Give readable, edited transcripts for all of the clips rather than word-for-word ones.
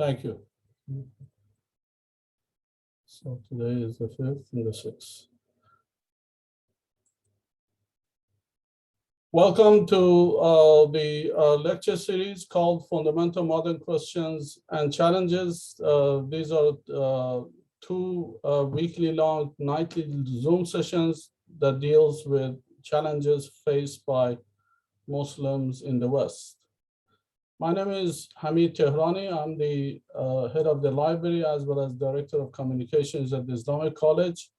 Thank you. So today is the 5th and the 6th. Welcome to the lecture series called Fundamental Modern Questions and Challenges. These are two weekly long nightly Zoom sessions that deals with challenges faced by Muslims in the West. My name is Hamid Tehrani. I'm the head of the library as well as Director of Communications at the Islamic College.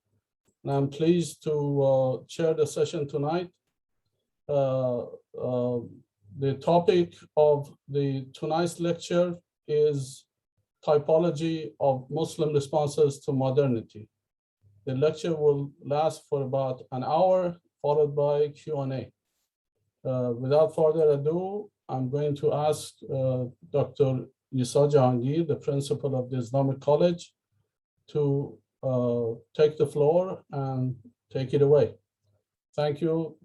And I'm pleased to chair the session tonight. The topic of tonight's lecture is Typology of Muslim Responses to Modernity. The lecture will last for about an hour, followed by Q&A. Without further ado, I'm going to ask Dr. Jahangir, the principal of the Islamic College, to take the floor and take it away. Thank you,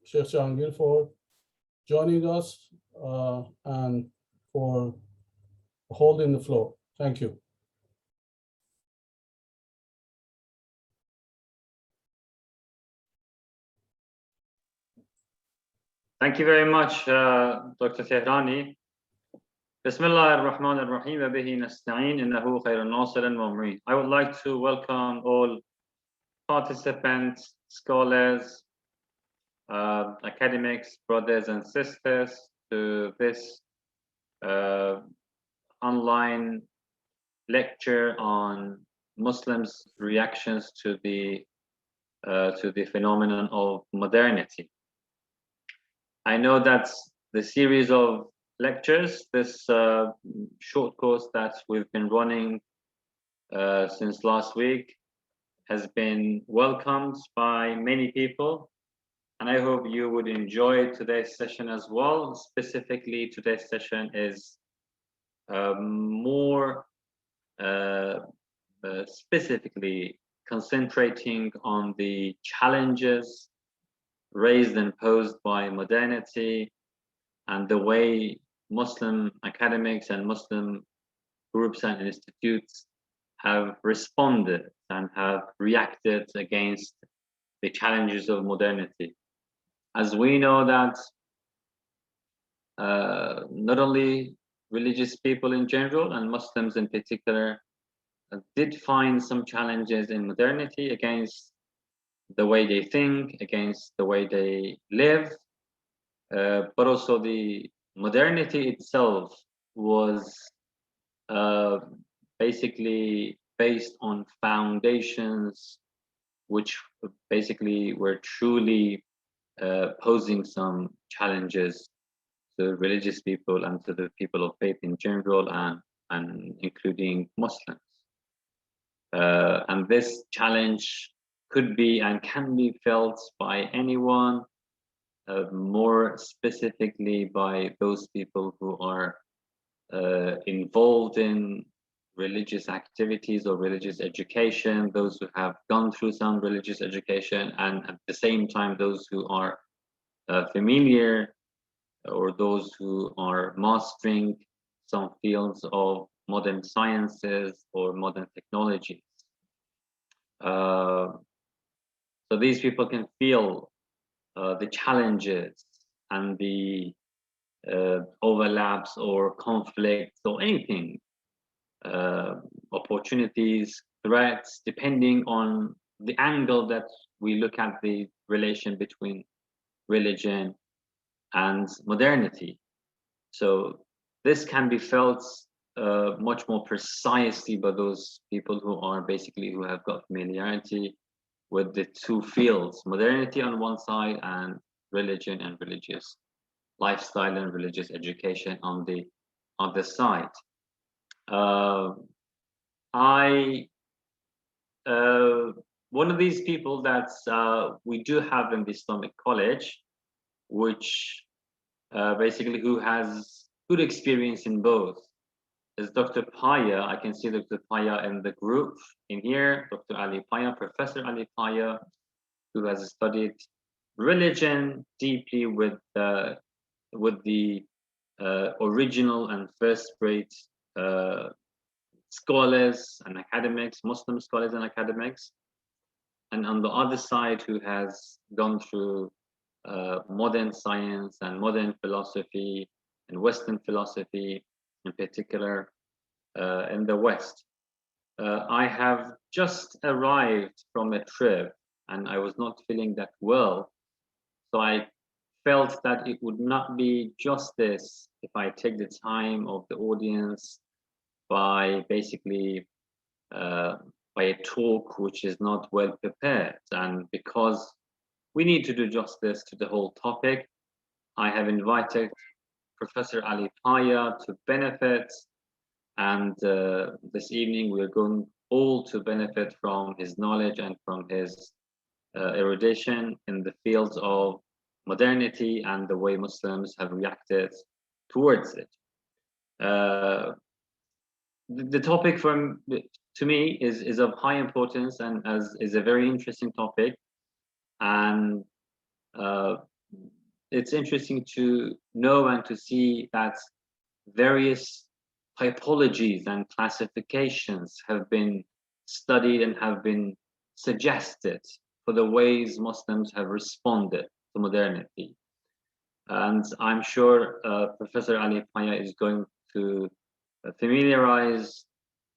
Sheikh Jahangir, for joining us and for holding the floor. Thank you. Thank you very much, Dr. Tehrani. Bismillah ar-Rahman ar-Rahim wa bihi nasta'in innahu khayrun nasirin wa mu'in. I would like to welcome all participants, scholars, academics, brothers and sisters to this online lecture on Muslims' reactions to the phenomenon of modernity. I know that the series of lectures, this short course that we've been running since last week, has been welcomed by many people, and I hope you would enjoy today's session as well. Specifically, today's session is more specifically concentrating on the challenges raised and posed by modernity and the way Muslim academics and Muslim groups and institutes have responded and have reacted against the challenges of modernity. As we know that not only religious people in general and Muslims in particular did find some challenges in modernity against the way they think, against the way they live, but also the modernity itself was basically based on foundations which basically were truly posing some challenges to religious people and to the people of faith in general, and including Muslims. And this challenge could be and can be felt by anyone, more specifically by those people who are involved in religious activities or religious education, those who have gone through some religious education, and at the same time those who are familiar or those who are mastering some fields of modern sciences or modern technologies. So these people can feel the challenges and the overlaps or conflicts or anything, opportunities, threats, depending on the angle that we look at the relation between religion and modernity. So this can be felt much more precisely by those people who have got familiarity with the two fields, modernity on one side and religion and religious lifestyle and religious education on the other side. One of these people that we do have in the Islamic College, which basically who has good experience in both, is Dr. Paya. I can see Dr. Paya in the group in here, Dr. Ali Paya, Professor Ali Paya, who has studied religion deeply with the original and first-rate scholars and academics, Muslim scholars and academics, and on the other side who has gone through modern science and modern philosophy and Western philosophy in particular in the West. I have just arrived from a trip and I was not feeling that well. So I felt that it would not be justice if I take the time of the audience by basically by a talk which is not well prepared. And because we need to do justice to the whole topic, I have invited Professor Ali Paya to benefit, and this evening we are going all to benefit from his knowledge and from his erudition in the fields of modernity and the way Muslims have reacted towards it. The topic to me is of high importance and is a very interesting topic, and it's interesting to know and to see that various typologies and classifications have been studied and have been suggested for the ways Muslims have responded to modernity. And I'm sure Professor Ali Paya is going to familiarize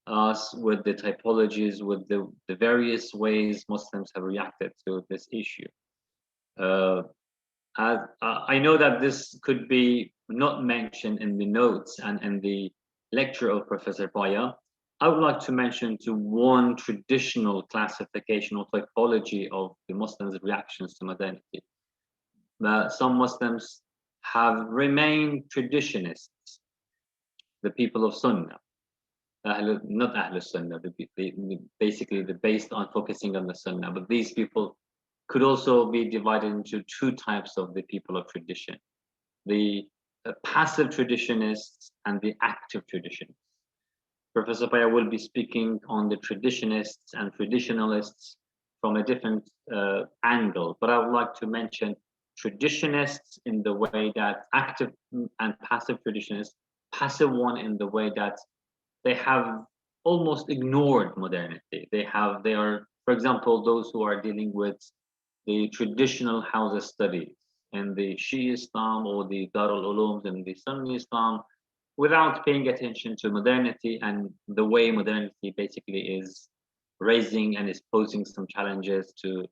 us with the typologies, with the various ways Muslims have reacted to this issue. I know that this could be not mentioned in the notes and in the lecture of Professor Paya. I would like to mention to one traditional classification or typology of the Muslims' reactions to modernity. Some Muslims have remained traditionists, the people of Sunnah, not Ahl Sunnah, basically based on focusing on the Sunnah, but these people could also be divided into two types of the people of tradition: the passive traditionists and the active traditionists. Professor Paya will be speaking on the traditionists and traditionalists from a different angle, but I would like to mention traditionists in the way that active and passive traditionists, passive one in the way that they have almost ignored modernity. They are, for example, those who are dealing with the traditional house studies in the Shia Islam or the Darul Ulooms in the Sunni Islam, without paying attention to modernity and the way modernity basically is raising and is posing some challenges to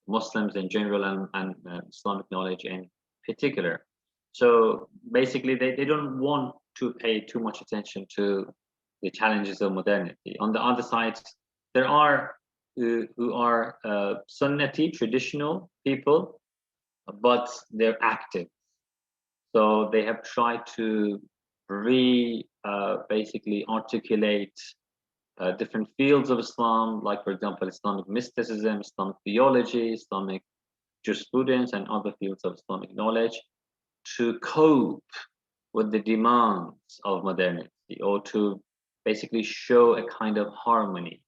Muslims in general and Islamic knowledge in particular. So basically they don't want to pay too much attention to the challenges of modernity. On the other side, there are who are Sunnati, traditional people, but they're active. So they have tried to basically articulate different fields of Islam, like for example, Islamic mysticism, Islamic theology, Islamic jurisprudence, and other fields of Islamic knowledge, to cope with the demands of modernity, or to basically show a kind of harmony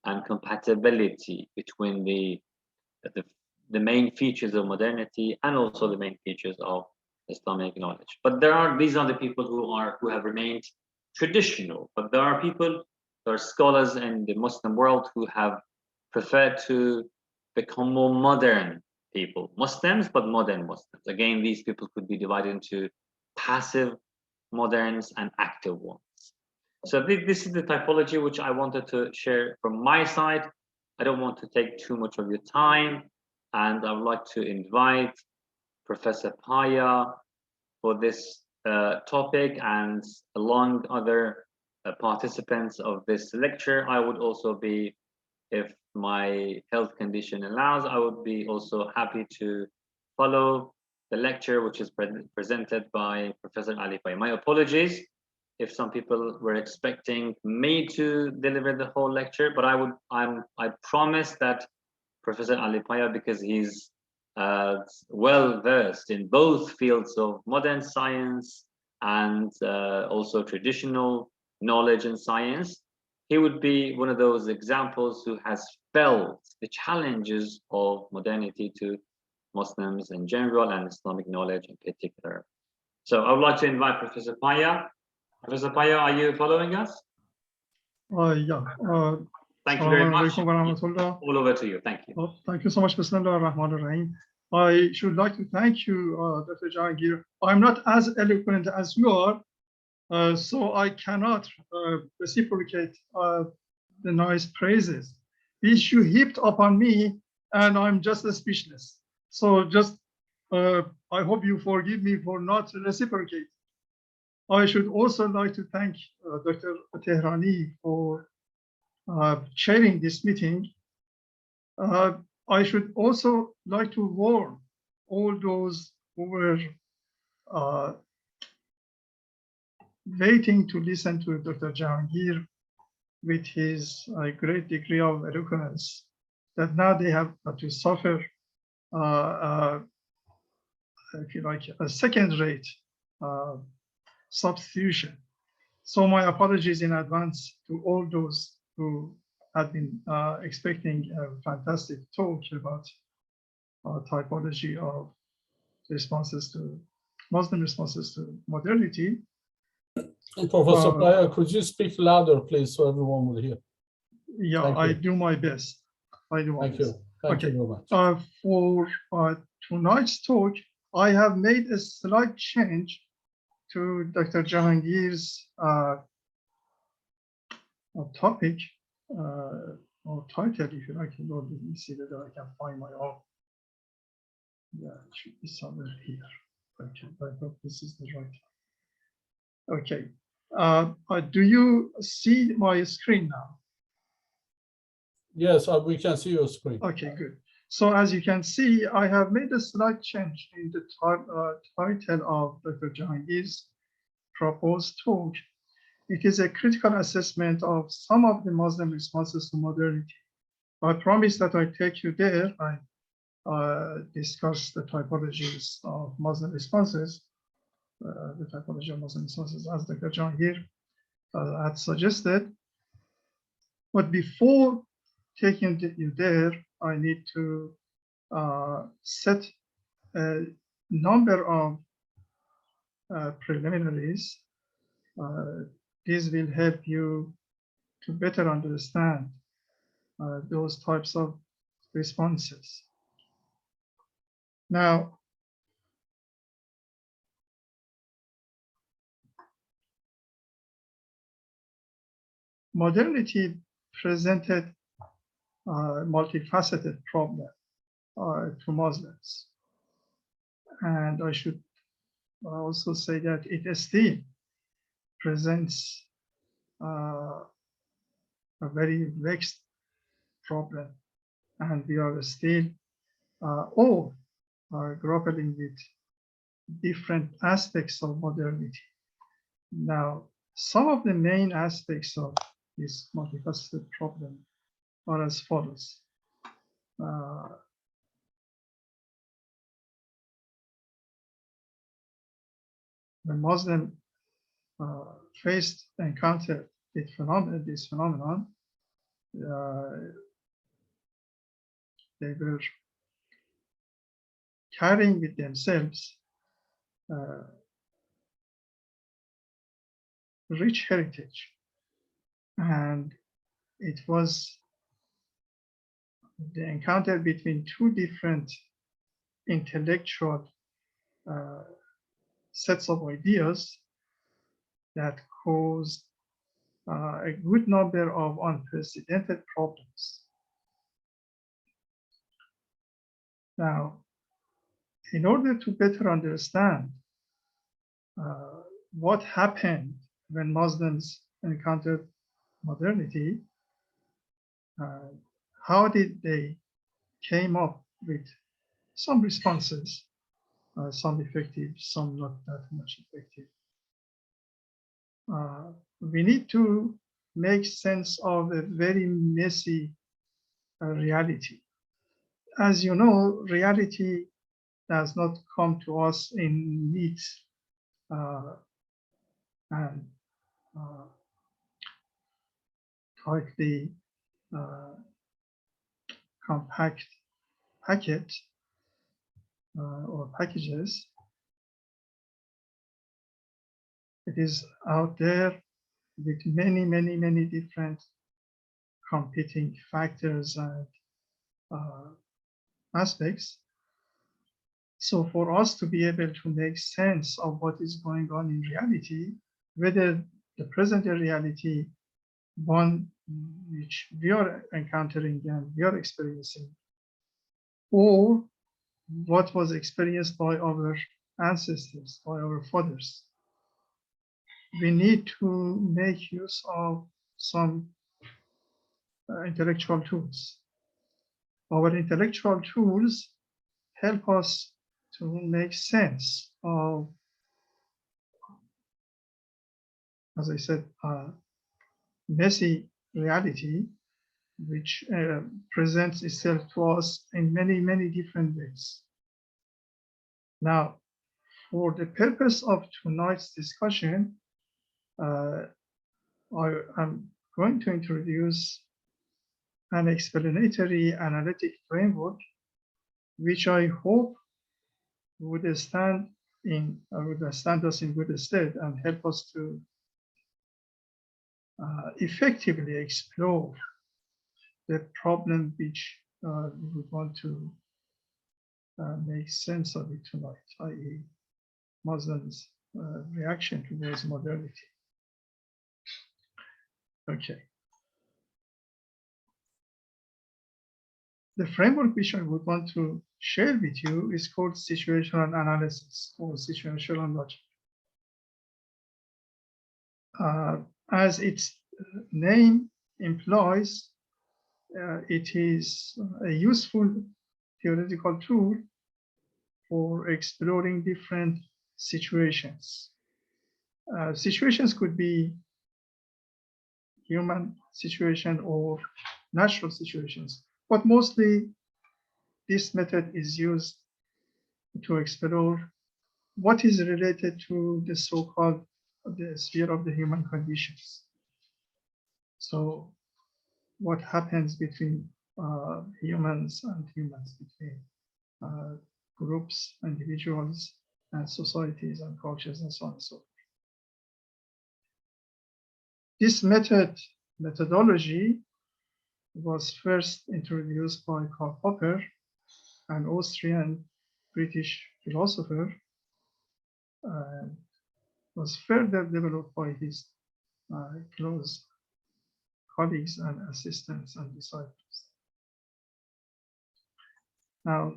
and compatibility between the main features of modernity and also the main features of Islamic knowledge. But these are the people who have remained traditional. But there are scholars in the Muslim world who have preferred to become more modern people, Muslims, but modern Muslims. Again, these people could be divided into passive moderns and active ones. So this is the typology which I wanted to share from my side. I don't want to take too much of your time, and I would like to invite Professor Paya for this topic, and along other participants of this lecture. I would also be, if my health condition allows, I would be also happy to follow the lecture which is presented by Professor Ali Paya. My apologies if some people were expecting me to deliver the whole lecture, but I promise that Professor Ali Paya, because he's well versed in both fields of modern science and also traditional knowledge and science, he would be one of those examples who has felt the challenges of modernity to Muslims in general and Islamic knowledge in particular. So I would like to invite Professor Paya Professor Paya, are you following us? Yeah. Thank you very much. Warahmatullah. All over to you. Thank you. Thank you so much. Bismillah ar-Rahman ar-Rahim. I should like to thank you, Dr. Jahangir. I'm not as eloquent as you are, so I cannot reciprocate the nice praises which you heaped upon me, and I'm just speechless. So just, I hope you forgive me for not reciprocating. I should also like to thank Dr. Tehrani for chairing this meeting. I should also like to warn all those who were waiting to listen to Dr. Jahangir with his great degree of eloquence, that now they have to suffer, if you like, a second-rate substitution. So my apologies in advance to all those who had been expecting a fantastic talk about typology of responses to Muslim responses to modernity. Professor Paya, could you speak louder, please, so everyone will hear? Yeah, I do my best. I do my best. Thank you very much. For tonight's talk, I have made a slight change to Dr. Jahangir's topic or title, if you like. Lord, let me see whether I can find my own. Yeah, it should be somewhere here. Okay, I hope this is the right. Okay. Do you see my screen now? Yes, we can see your screen. Okay, good. So as you can see, I have made a slight change in the title of Dr. Jahangir's proposed talk. It is a critical assessment of some of the Muslim responses to modernity. I promise that I take you there. I discuss the typologies of Muslim responses, the typology of Muslim responses as Dr. Jahangir had suggested. But before taking you there, I need to set a number of preliminaries. These will help you to better understand those types of responses. Now, modernity presented a multifaceted problem to Muslims. And I should also say that it still presents a very vexed problem. And we are still all grappling with different aspects of modernity. Now, some of the main aspects of this multifaceted problem are as follows. The Muslim encountered this phenomenon, they were carrying with themselves rich heritage, and it was the encounter between two different intellectual sets of ideas that caused a good number of unprecedented problems. Now, in order to better understand what happened when Muslims encountered modernity, how did they came up with some responses, some effective, some not that much effective. We need to make sense of a very messy reality. As you know, reality does not come to us in neat and tightly compact packet or packages. It is out there with many, many, many different competing factors and aspects. So for us to be able to make sense of what is going on in reality, whether the present reality, one which we are encountering and we are experiencing, or what was experienced by our ancestors, by our fathers, we need to make use of some intellectual tools. Our intellectual tools help us to make sense of, as I said, messy reality, which presents itself to us in many, many different ways. Now, for the purpose of tonight's discussion, I am going to introduce an explanatory analytic framework, which I hope would stand us in good stead and help us to effectively explore the problem which we would want to make sense of it tonight, i.e. Muslims' reaction towards modernity. Okay. The framework which I would want to share with you is called situational analysis or situational logic. As its name implies, it is a useful theoretical tool for exploring different situations. Situations could be human situation or natural situations, but mostly this method is used to explore what is related to the so-called the sphere of the human conditions. So what happens between humans and humans, between groups, individuals, and societies and cultures and so on and so forth. This methodology was first introduced by Karl Popper, an Austrian British philosopher, and was further developed by his close colleagues and assistants and disciples. Now,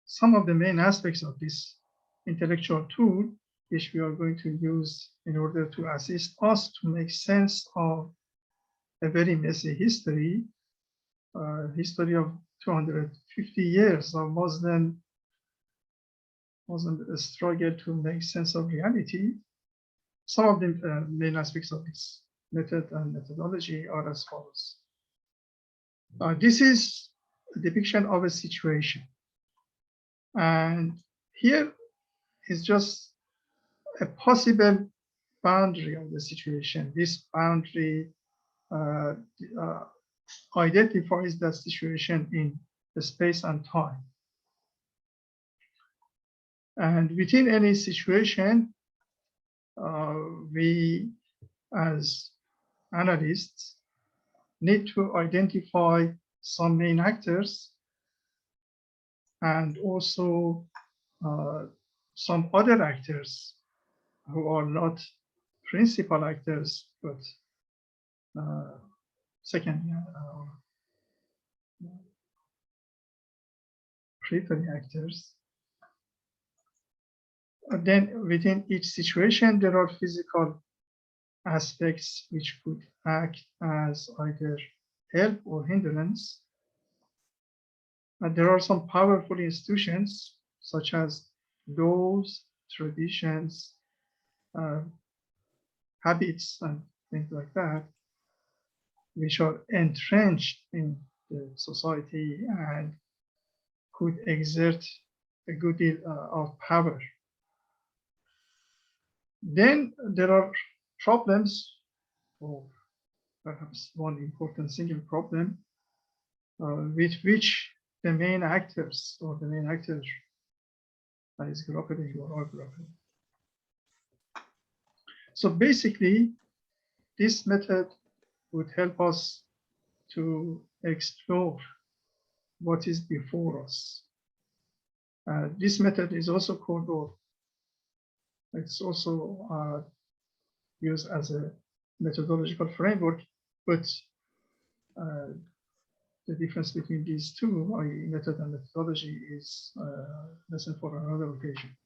some of the main aspects of this intellectual tool, which we are going to use in order to assist us to make sense of a very messy history, history of 250 years of Muslim struggle to make sense of reality. Some of the main aspects of this method and methodology are as follows. This is a depiction of a situation. And here is just a possible boundary of the situation. This boundary identifies that situation in the space and time. And within any situation, we as analysts need to identify some main actors and also some other actors who are not principal actors, but secondary or periphery actors. And then within each situation, there are physical aspects which could act as either help or hindrance. And there are some powerful institutions such as laws, traditions, habits, and things like that, which are entrenched in the society and could exert a good deal of power. Then there are problems, or perhaps one important single problem, with which the main actors or the main actor that is grappling or are grappling. So basically, this method would help us to explore what is before us. This method is also called, or it's also used as a methodological framework, but the difference between these two, i.e. method and methodology, is lesson for another occasion.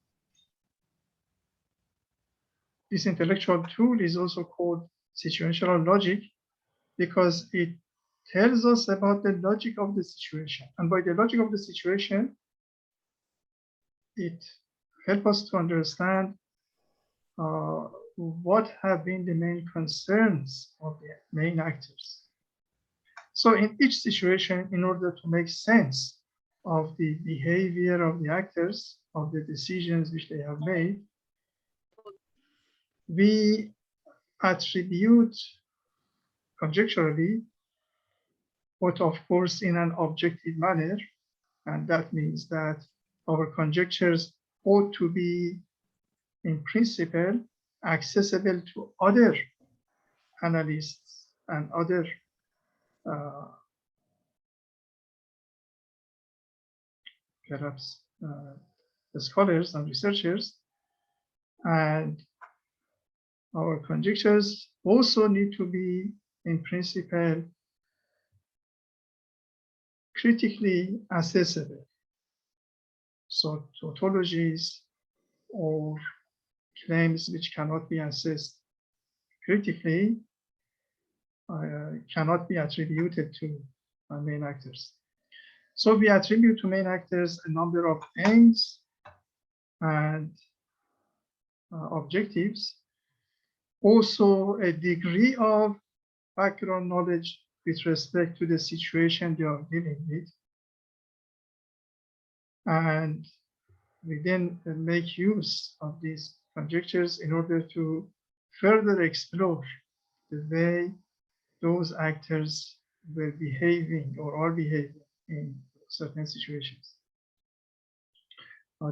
This intellectual tool is also called situational logic because it tells us about the logic of the situation. And by the logic of the situation, it helps us to understand what have been the main concerns of the main actors. So in each situation, in order to make sense of the behavior of the actors, of the decisions which they have made, we attribute conjecturally, but of course in an objective manner, and that means that our conjectures ought to be, in principle, accessible to other analysts and other perhaps scholars and researchers. And our conjectures also need to be, in principle, critically accessible. So tautologies or claims which cannot be assessed critically cannot be attributed to main actors. So we attribute to main actors a number of aims and objectives, also a degree of background knowledge with respect to the situation they are dealing with. And we then make use of these conjectures in order to further explore the way those actors were behaving or are behaving in certain situations.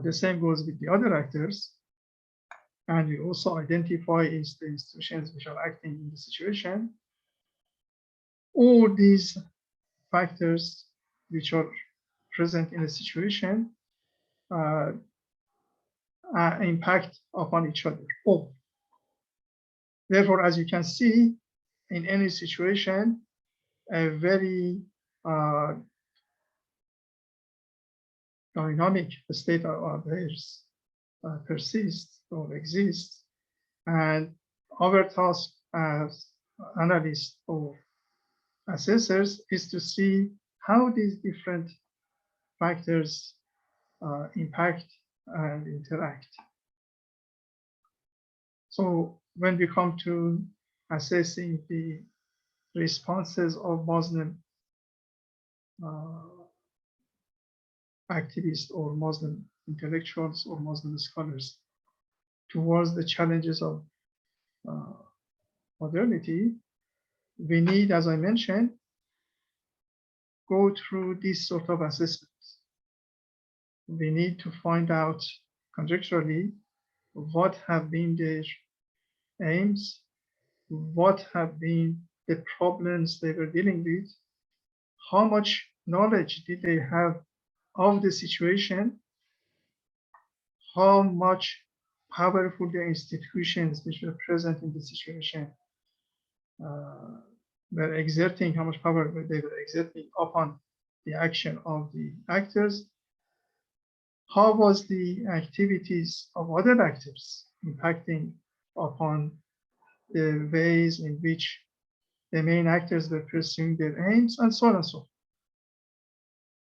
The same goes with the other actors. And we also identify the institutions which are acting in the situation. All these factors which are present in a situation impact upon each other. Therefore, as you can see, in any situation, a very dynamic state of affairs persists or exists, and our task as analysts or assessors is to see how these different factors impact and interact. So when we come to assessing the responses of Muslim activists or Muslim intellectuals or Muslim scholars towards the challenges of modernity, we need, as I mentioned, go through this sort of assessments. We need to find out conjecturally what have been their aims, what have been the problems they were dealing with, how much knowledge did they have of the situation, how much powerful the institutions which were present in the situation were exerting, how much power they were exerting upon the action of the actors, how was the activities of other actors impacting upon the ways in which the main actors were pursuing their aims, and so on and so forth.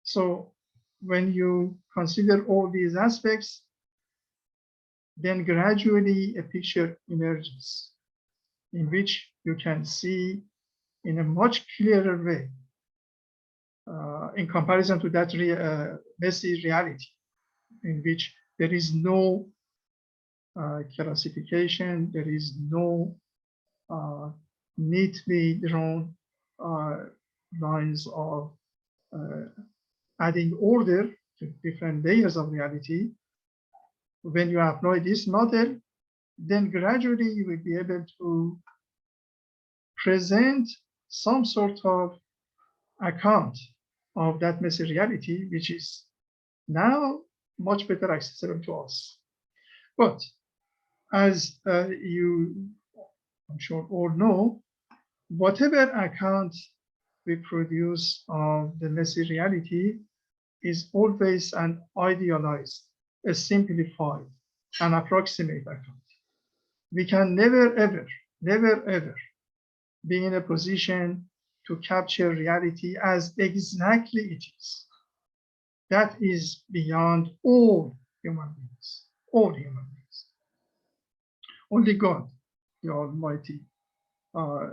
So when you consider all these aspects, then gradually a picture emerges in which you can see in a much clearer way in comparison to that messy reality in which there is no classification, there is no neatly drawn lines of adding order to different layers of reality. When you apply this model, then gradually you will be able to present some sort of account of that messy reality, which is now much better accessible to us. But as you, I'm sure, all know, whatever account we produce of the messy reality is always an idealized, a simplified, an approximate account. We can never, ever be in a position to capture reality as exactly it is. That is beyond all human beings, all human beings. Only God, the Almighty,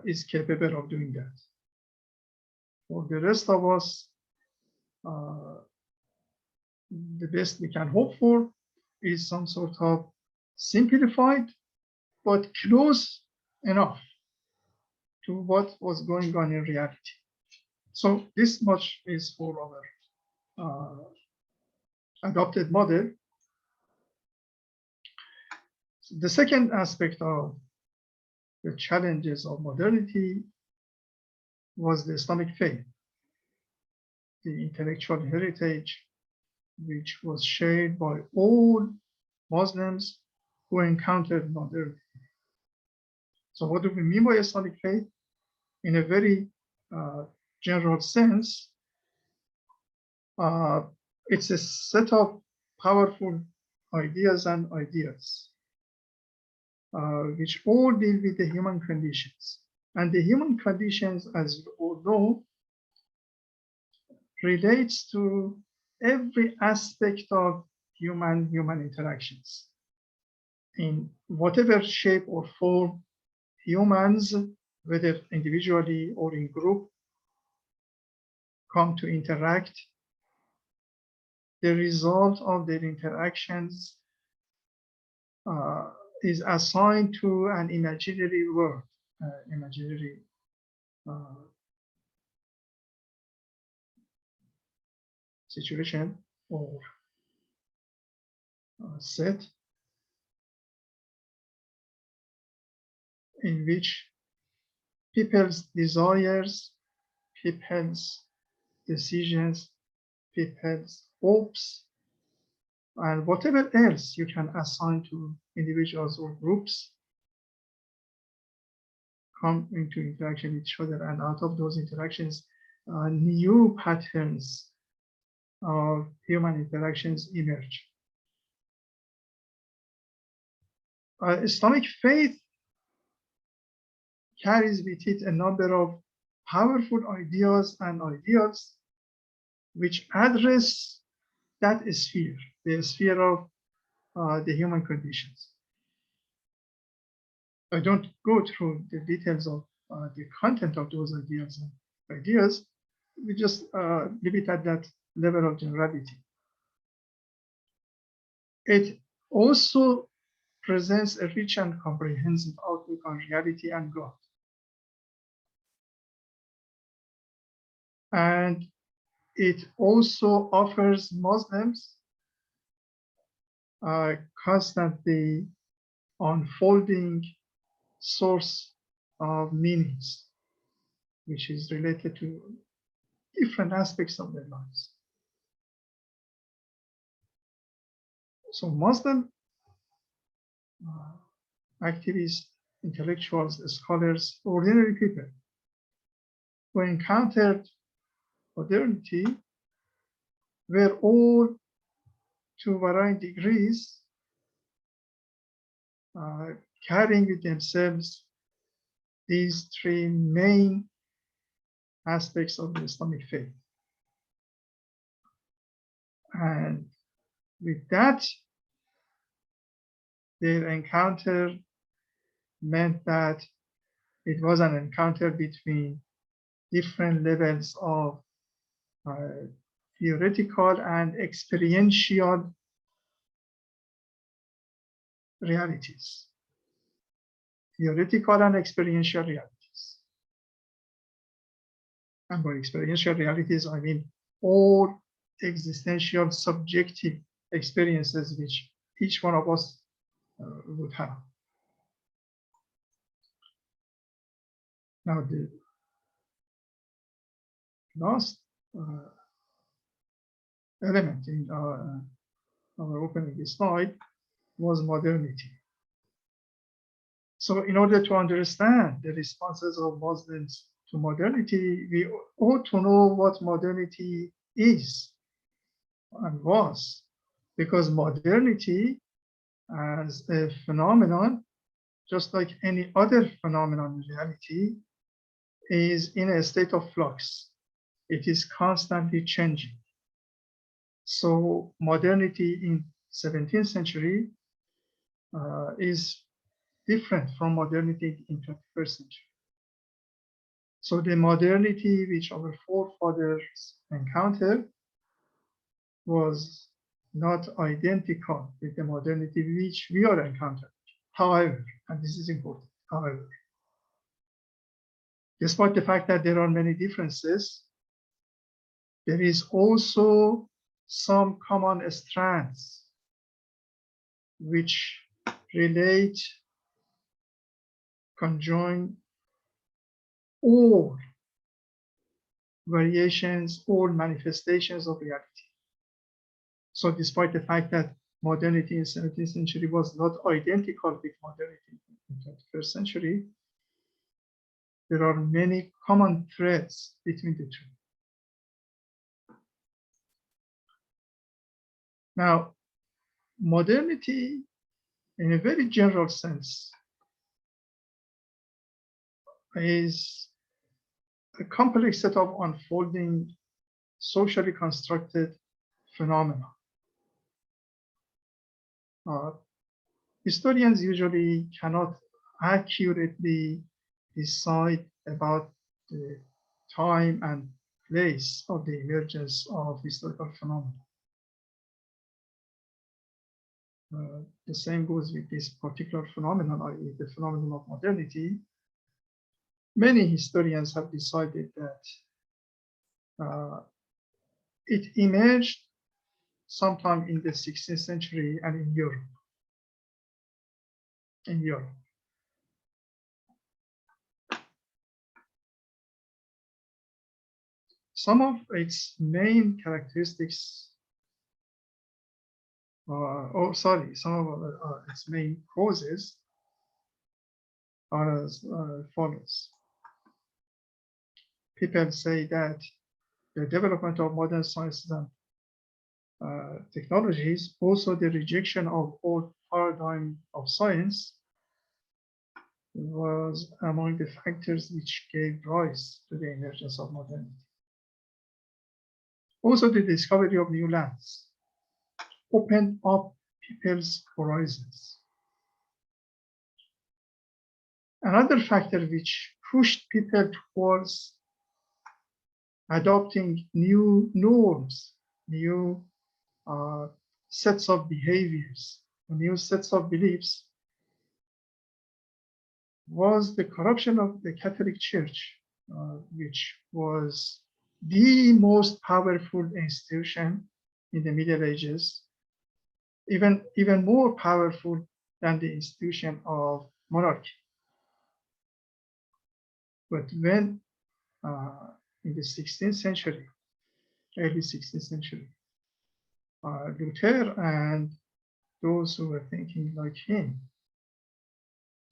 is capable of doing that. For the rest of us, the best we can hope for is some sort of simplified, but close enough to what was going on in reality. So this much is for our adopted model. The second aspect of the challenges of modernity was the Islamic faith, the intellectual heritage, which was shared by all Muslims who encountered modernity. So what do we mean by Islamic faith? In a very general sense, it's a set of powerful ideas and ideas which all deal with the human conditions. And the human conditions, as you all know, relates to every aspect of human interactions. In whatever shape or form, humans, whether individually or in group, come to interact, the result of their interactions is assigned to an imaginary world, imaginary situation or set in which people's desires, people's decisions, people's hopes, and whatever else you can assign to individuals or groups come into interaction with each other, and out of those interactions, new patterns of human interactions emerge. Islamic faith carries with it a number of powerful ideas and ideals which address that sphere, the sphere of the human conditions. I don't go through the details of the content of those ideas. We just leave it at that level of generality. It also presents a rich and comprehensive outlook on reality and God. And it also offers Muslims constantly unfolding source of meanings, which is related to different aspects of their lives. So Muslim activists, intellectuals, scholars, ordinary people who encountered modernity were all, to varying degrees, carrying with themselves these three main aspects of the Islamic faith. And with that, their encounter meant that it was an encounter between different levels of theoretical and experiential realities. Theoretical and experiential realities. And by experiential realities, I mean all existential subjective experiences which each one of us would have. Now, the last element in our opening slide was modernity. So in order to understand the responses of Muslims to modernity, we ought to know what modernity is and was, because modernity as a phenomenon, just like any other phenomenon in reality, is in a state of flux. It is constantly changing. So modernity in 17th century is different from modernity in 21st century. So the modernity which our forefathers encountered was not identical with the modernity which we are encountering. However, and this is important, however, despite the fact that there are many differences, there is also some common strands which relate, conjoin all variations, all manifestations of reality. So despite the fact that modernity in 17th century was not identical with modernity in 21st century, there are many common threads between the two. Now, modernity, in a very general sense, is a complex set of unfolding, socially constructed phenomena. Historians usually cannot accurately decide about the time and place of the emergence of historical phenomena. The same goes with this particular phenomenon, i.e. the phenomenon of modernity. Many historians have decided that it emerged sometime in the 16th century and in Europe. Some of its main characteristics, some of its main causes are as follows. People say that the development of modern sciences and technologies, also the rejection of old paradigm of science, was among the factors which gave rise to the emergence of modernity. Also, the discovery of new lands opened up people's horizons. Another factor which pushed people towards adopting new norms, new sets of behaviors, new sets of beliefs, was the corruption of the Catholic Church, which was the most powerful institution in the Middle Ages, even more powerful than the institution of monarchy. But when in the 16th century, early 16th century, Luther and those who were thinking like him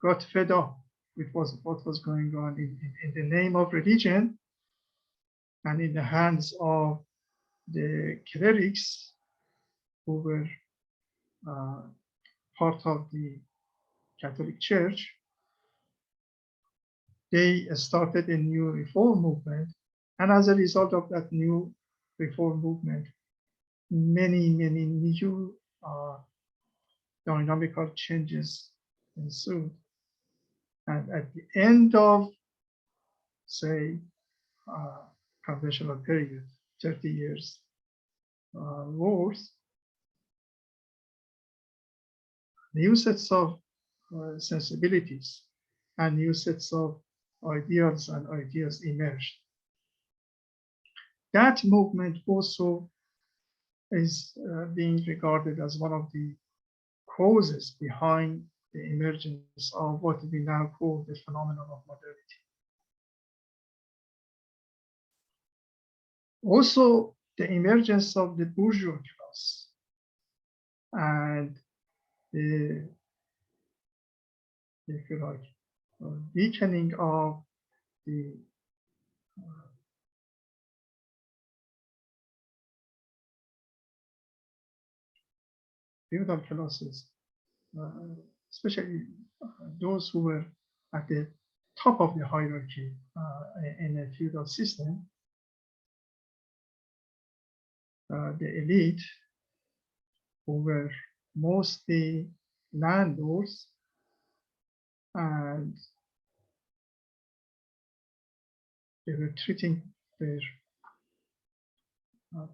got fed up with what was going on in the name of religion and in the hands of the clerics who were part of the Catholic Church. They started a new reform movement, and as a result of that new reform movement, many new dynamical changes ensued. And at the end of, say, conventional period, 30 years wars, new sets of sensibilities and new sets of ideals and ideas emerged. That movement also is being regarded as one of the causes behind the emergence of what we now call the phenomenon of modernity. Also, the emergence of the bourgeois class and the, if you like, weakening of the feudal classes, especially those who were at the top of the hierarchy in a feudal system, the elite, who were mostly landlords, and they were treating their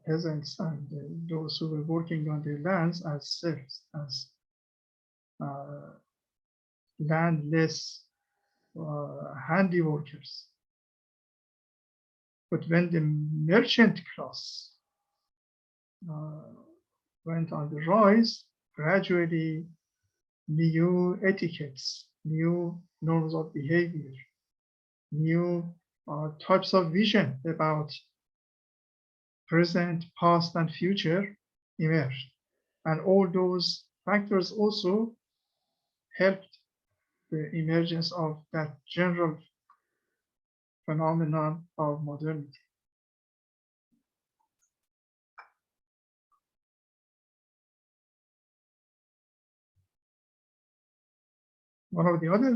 peasants and those who were working on their lands as serfs, as landless handy workers. But when the merchant class went on the rise, gradually new etiquettes, new norms of behavior, new types of vision about present, past, and future emerged. And all those factors also helped the emergence of that general phenomenon of modernity. One of the other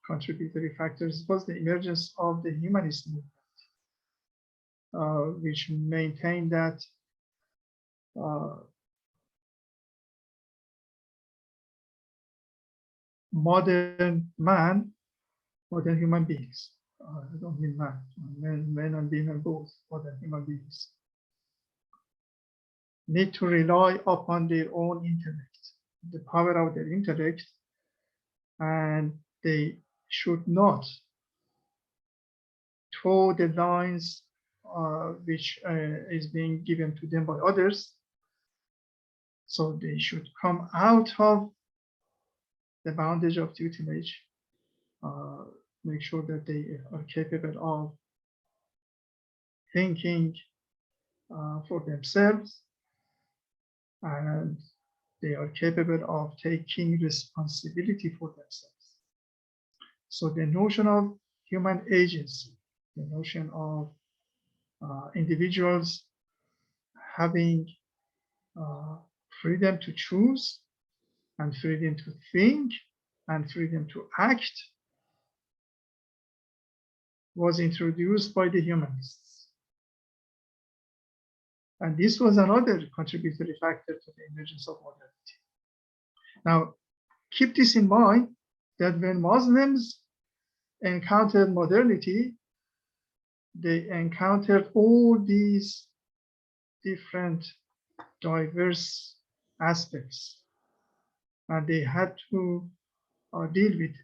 contributory factors was the emergence of the humanist movement, which maintained that modern man, modern human beings, I don't mean man, men and women both, modern human beings, need to rely upon their own intellect, the power of their intellect, and they should not toe the lines which is being given to them by others. So they should come out of the bondage of tutelage, make sure that they are capable of thinking for themselves, and they are capable of taking responsibility for themselves. So the notion of human agency, the notion of individuals having freedom to choose and freedom to think and freedom to act was introduced by the humanists. And this was another contributory factor to the emergence of modernity. Now, keep this in mind that when Muslims encountered modernity, they encountered all these different diverse aspects, and they had to deal with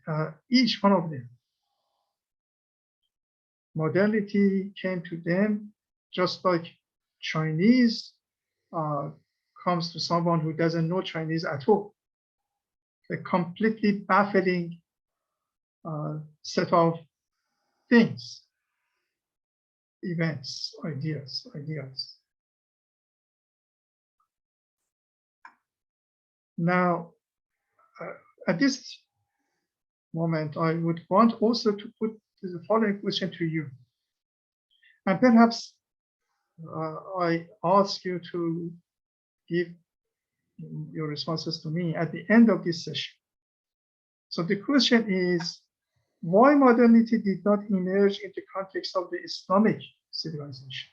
each one of them. Modernity came to them just like Chinese comes to someone who doesn't know Chinese at all. A completely baffling set of things, events, ideas. Now, at this moment, I would want also to put the following question to you. And perhaps I ask you to give your responses to me at the end of this session. So the question is, why modernity did not emerge in the context of the Islamic civilization?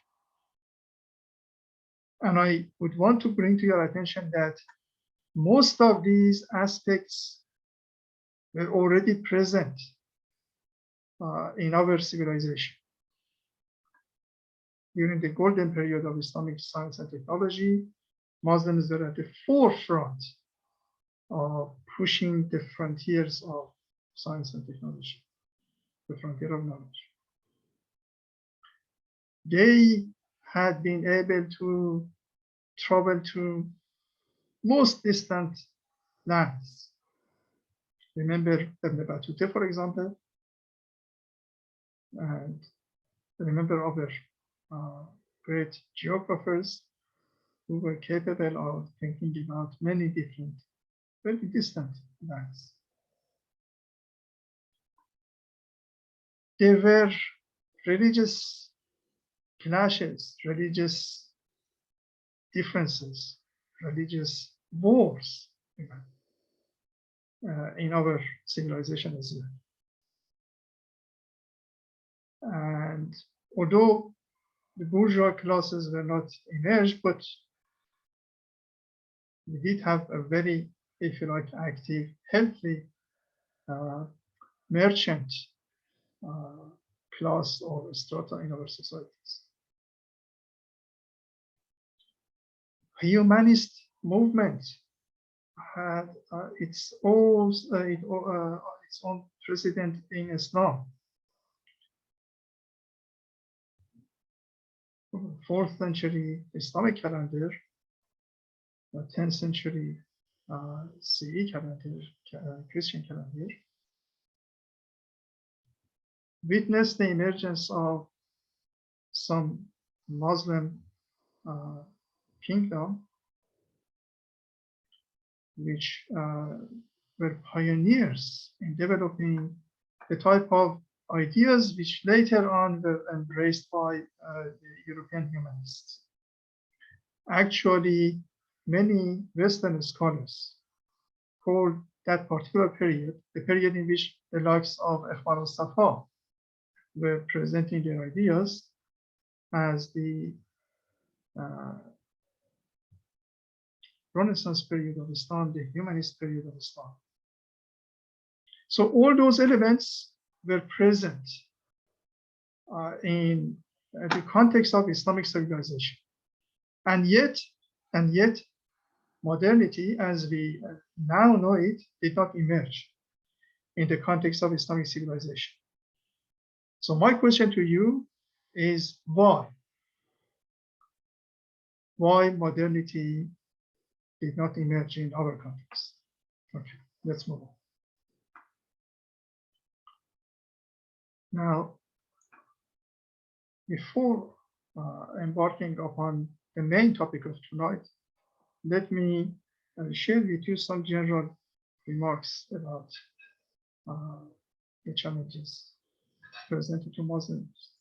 And I would want to bring to your attention that most of these aspects were already present in our civilization. During the golden period of Islamic science and technology, Muslims were at the forefront of pushing the frontiers of science and technology, the frontier of knowledge. They had been able to travel to most distant lands. Remember Ibn Battuta, for example, and remember other great geographers who were capable of thinking about many different, very distant lands. There were religious clashes, religious differences, religious wars in our civilization as well. And although the bourgeois classes were not emerged, but we did have a very, if you like, active, healthy merchant class or strata in our societies. Humanist movement had its own precedent in Islam. 4th century Islamic calendar, 10th century CE calendar, Christian calendar, witnessed the emergence of some Muslim kingdom, which were pioneers in developing the type of ideas which later on were embraced by the European humanists. Actually, many Western scholars call that particular period the period in which the likes of Ikhwan al-Safa were presenting their ideas as the Renaissance period of Islam, the humanist period of Islam. So all those elements were present in the context of Islamic civilization. And yet, modernity, as we now know it, did not emerge in the context of Islamic civilization. So my question to you is why? Why modernity did not emerge in our context? Okay, let's move on. Now, before embarking upon the main topic of tonight, let me share with you some general remarks about the challenges presented to Muslims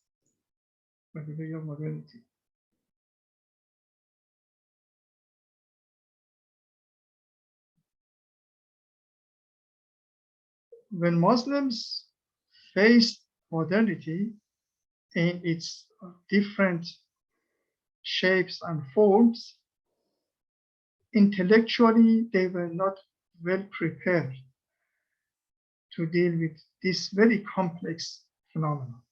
by the way of modernity. When Muslims faced modernity in its different shapes and forms, intellectually they were not well prepared to deal with this very complex phenomenon.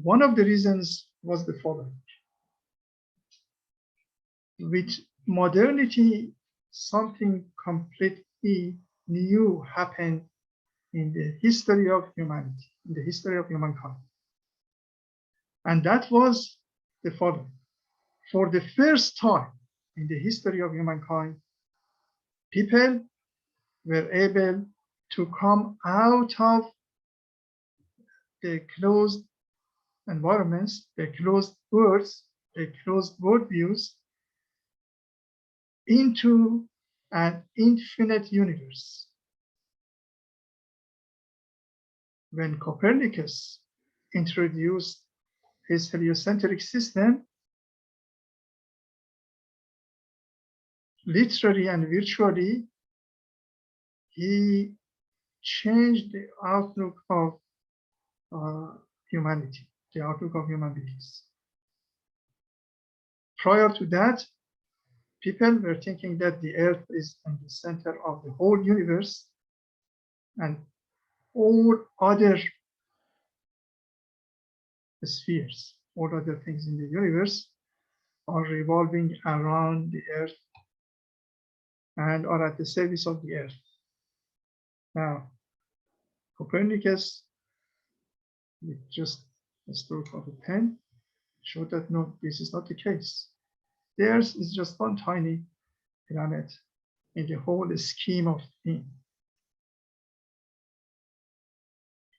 One of the reasons was the following. With modernity, something completely new happened in the history of humanity, in the history of humankind. And that was the following. For the first time in the history of humankind, people were able to come out of the closed environments, the closed worlds, the closed worldviews into an infinite universe. When Copernicus introduced his heliocentric system, literally and virtually, he changed the outlook of humanity, the outlook of human beings. Prior to that, people were thinking that the Earth is in the center of the whole universe, and all other spheres, all other things in the universe are revolving around the Earth and are at the service of the Earth. Now, Copernicus, with just a stroke of a pen, showed that no, this is not the case. The Earth is just one tiny planet in the whole scheme of things.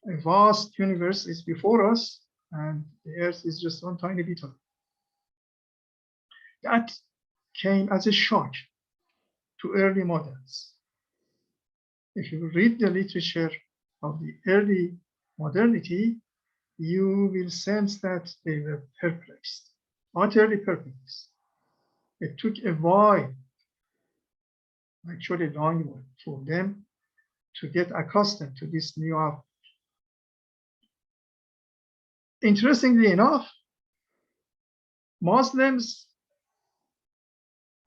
a vast universe is before us, and the Earth is just one tiny bit of it. That came as a shock to early moderns. If you read the literature of the early modernity, you will sense that they were perplexed, utterly perplexed. It took a while, actually a long while, for them to get accustomed to this new outlook. Interestingly enough, Muslims,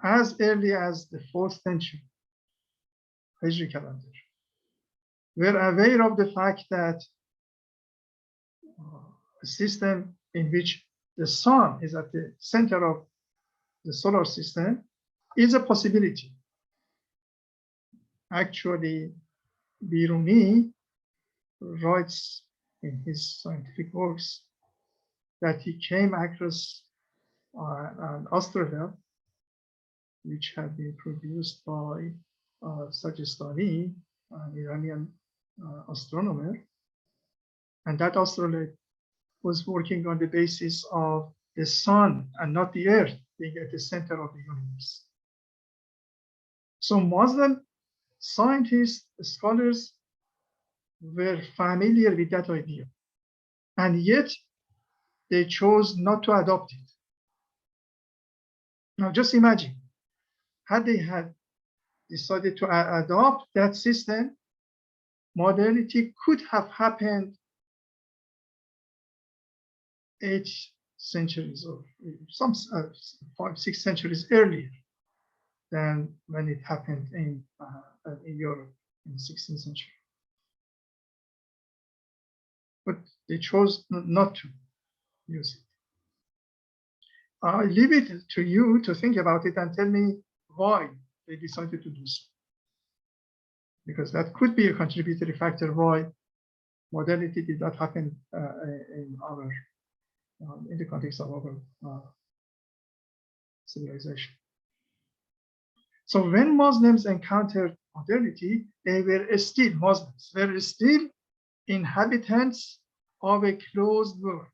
as early as the 4th century Hijri calendar, were aware of the fact that a system in which the sun is at the center of the solar system is a possibility. Actually, Biruni writes in his scientific works that he came across an astrolabe which had been produced by Sajistani, an Iranian astronomer, and that astrolabe was working on the basis of the sun and not the earth being at the center of the universe. So Muslim scientists, scholars were familiar with that idea, and yet they chose not to adopt it. Now just imagine, had they had decided to adopt that system, modernity could have happened 8 centuries or some 5, 6 centuries earlier than when it happened in Europe in the 16th century. But they chose not to use it. I leave it to you to think about it and tell me why they decided to do so. Because that could be a contributory factor why modernity did not happen in the context of our civilization. So when Muslims encountered modernity, they were still Muslims, were still inhabitants of a closed world.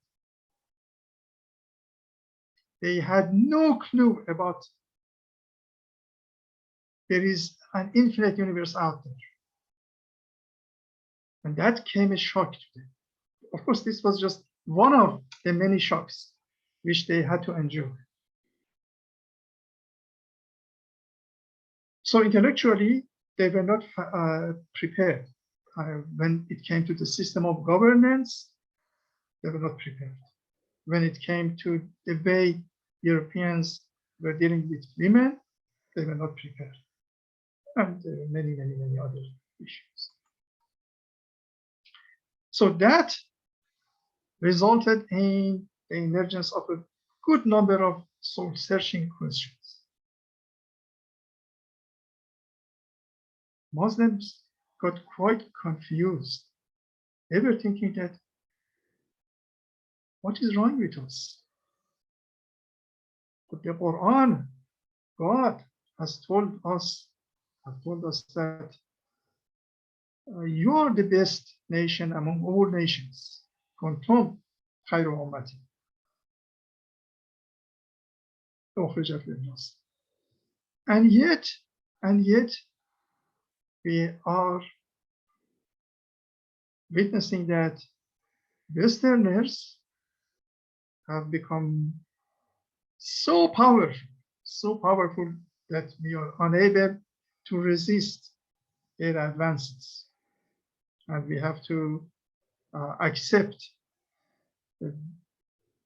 They had no clue about there is an infinite universe out there. And that came a shock to them. Of course, this was just one of the many shocks which they had to endure. So intellectually, they were not prepared. When it came to the system of governance, they were not prepared. When it came to the way Europeans were dealing with women, they were not prepared. And there were many, many, many other issues. So that resulted in the emergence of a good number of soul-searching questions. Muslims got quite confused. They were thinking that, what is wrong with us? But the Quran, God has told us that you are the best nation among all nations. Kuntum khayra ummati. And yet, we are witnessing that Westerners have become so powerful that we are unable to resist their advances. And we have to accept their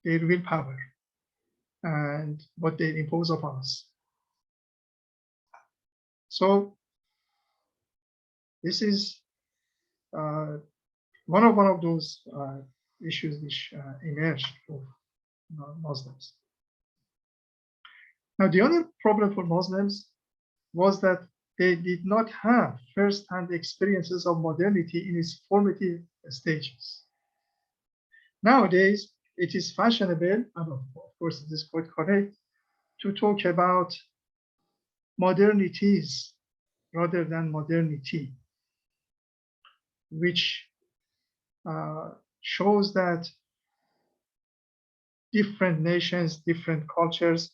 willpower and what they impose upon us. So this is one of those issues which emerged for Muslims. Now, the other problem for Muslims was that they did not have first-hand experiences of modernity in its formative stages. Nowadays, it is fashionable, and of course it is quite correct, to talk about modernities rather than modernity, which shows that different nations, different cultures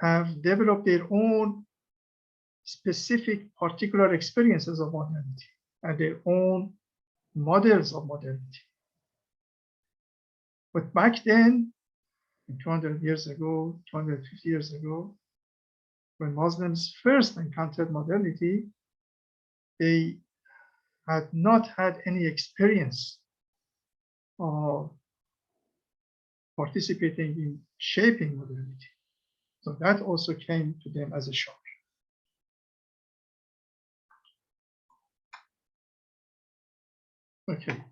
have developed their own specific particular experiences of modernity and their own models of modernity. But back then, 200 years ago, 250 years ago, when Muslims first encountered modernity, they had not had any experience of participating in shaping modernity. So that also came to them as a shock. Okay,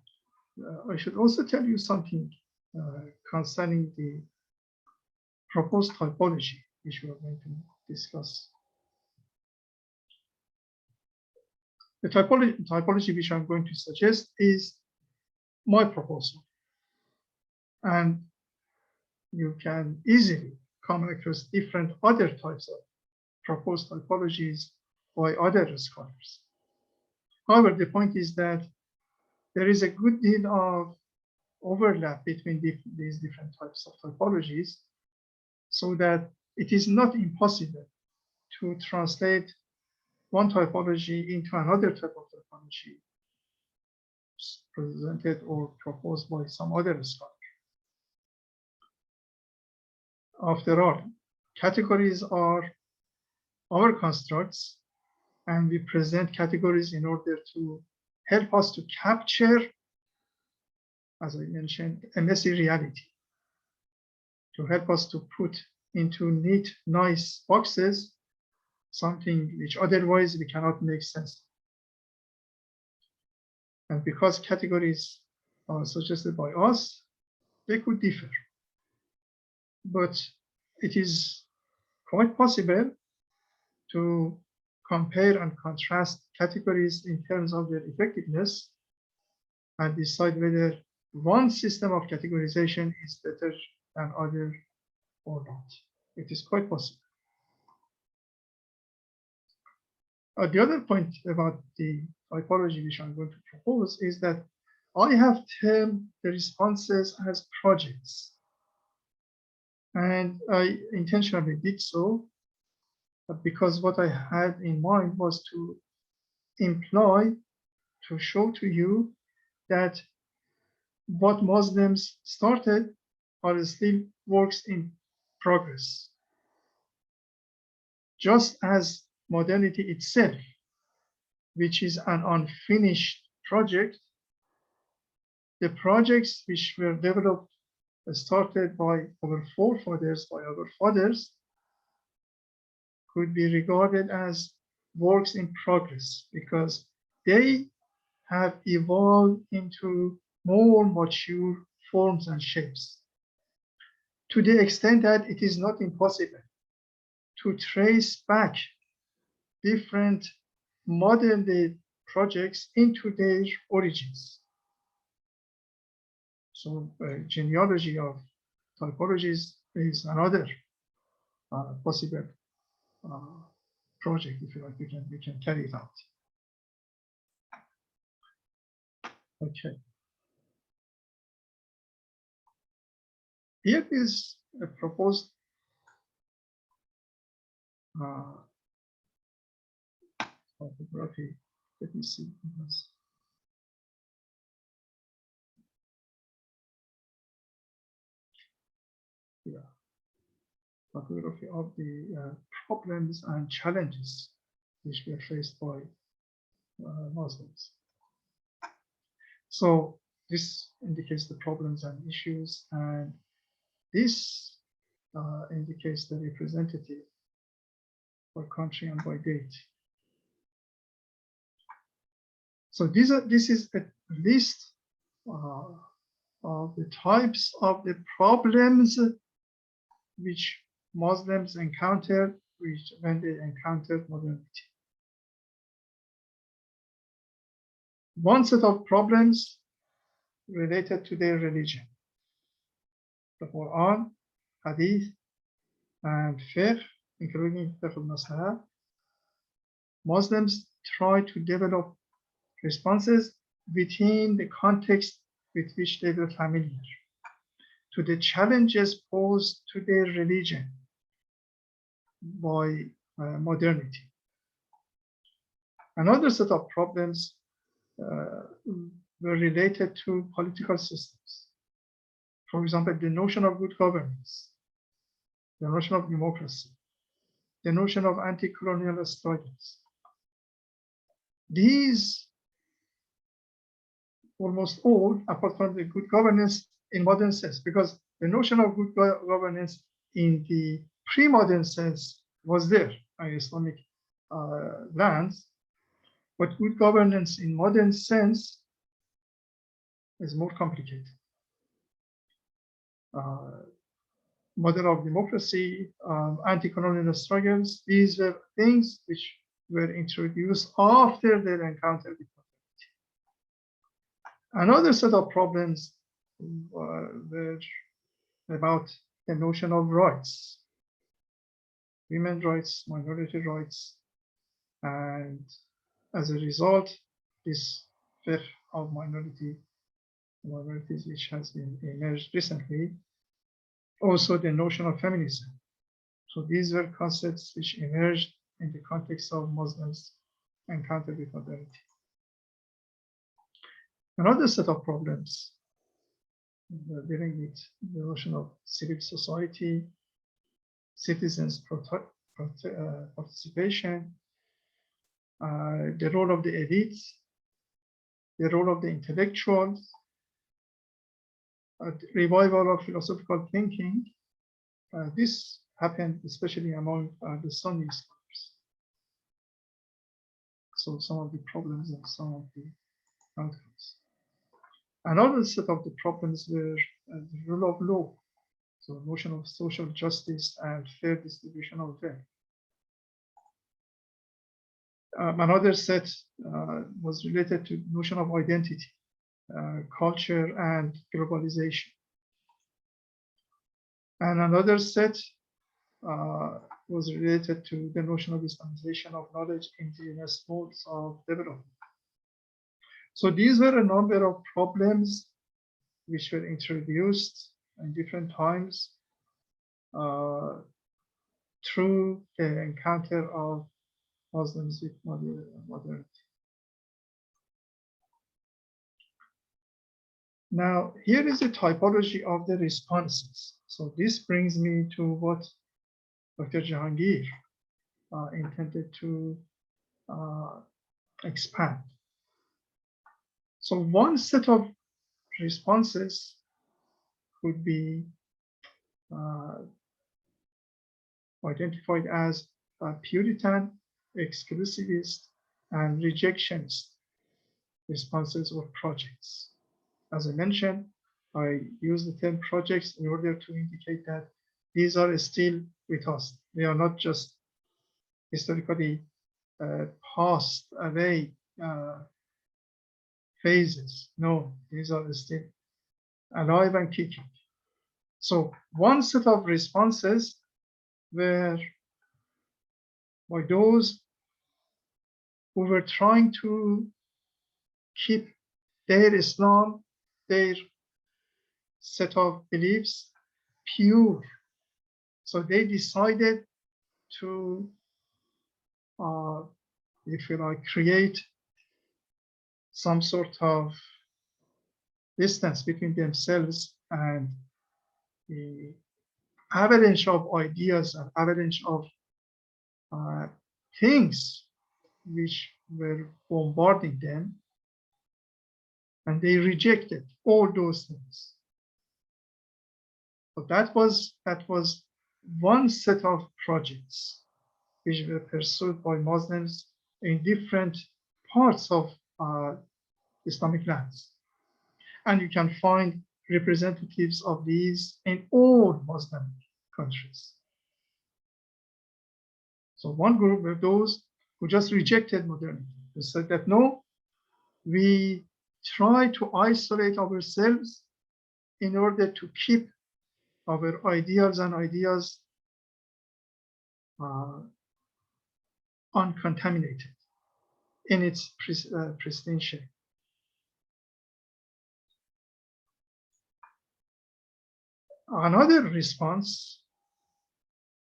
I should also tell you something concerning the proposed typology, which we are going to discuss. The typology which I'm going to suggest is my proposal. And you can easily come across different other types of proposed typologies by other scholars. However, the point is that there is a good deal of overlap between these different types of typologies, so that it is not impossible to translate one typology into another type of typology presented or proposed by some other scholar. After all, categories are our constructs, and we present categories in order to help us to capture, as I mentioned, a messy reality, to help us to put into neat, nice boxes something which otherwise we cannot make sense of. And because categories are suggested by us, they could differ. But it is quite possible to compare and contrast categories in terms of their effectiveness and decide whether one system of categorization is better than other or not. It is quite possible. The other point about the typology which I'm going to propose is that I have termed the responses as projects. And I intentionally did so because what I had in mind was to imply, to show to you that what Muslims started are still works in progress. Just as modernity itself, which is an unfinished project, the projects which were developed, started by our forefathers, by our fathers, could be regarded as works in progress because they have evolved into more mature forms and shapes, to the extent that it is not impossible to trace back different modern day projects into their origins. So genealogy of typologies is another possible project, if you like, we can carry it out. Okay. Here is a proposed typography. Let me see. Yeah. Typography of the problems and challenges which were faced by Muslims. So this indicates the problems and issues, and this indicates the representative by country and by date. So this is a list of the types of the problems which Muslims encountered when they encountered modernity. One set of problems related to their religion. The Quran, Hadith, and Fiqh, including Fiqh al-Mas'ala. Muslims try to develop responses within the context with which they were familiar, to the challenges posed to their religion by modernity. Another set of problems were related to political systems. For example, the notion of good governance, the notion of democracy, the notion of anti-colonial struggles. These, almost all, apart from the good governance in modern sense, because the notion of good governance in the pre-modern sense was there in Islamic lands, but good governance in modern sense is more complicated. Model of democracy, anti-colonial struggles, these were things which were introduced after their encounter with modernity. Another set of problems were about the notion of rights, women's rights, minority rights, and as a result, this fiqh of minorities which has been emerged recently, also the notion of feminism. So these were concepts which emerged in the context of Muslims' encounter with modernity. Another set of problems dealing with the notion of civil society, citizens' participation, the role of the elites, the role of the intellectuals, revival of philosophical thinking. This happened especially among the Sunni scholars. So some of the problems and some of the outcomes. Another set of the problems were the rule of law, so the notion of social justice and fair distribution of wealth. Another set was related to the notion of identity, culture, and globalization. And another set was related to the notion of Islamization of knowledge in various modes of development. So these were a number of problems which were introduced in different times through the encounter of Muslims with modernity. Now, here is the typology of the responses. So this brings me to what Dr. Jahangir intended to expand. So one set of responses could be identified as Puritan, exclusivist, and rejectionist responses or projects. As I mentioned, I use the term projects in order to indicate that these are still with us. They are not just historically passed away phases. No, these are still alive and kicking. So one set of responses were by those who were trying to keep their Islam, their set of beliefs pure. So they decided to, if you like, create some sort of distance between themselves and the avalanche of ideas and avalanche of things which were bombarding them, and they rejected all those things. So that was one set of projects which were pursued by Muslims in different parts of Islamic lands. And you can find representatives of these in all Muslim countries. So one group were those who just rejected modernity. They said that no, we try to isolate ourselves in order to keep our ideals and ideas uncontaminated in its pristine shape. Another response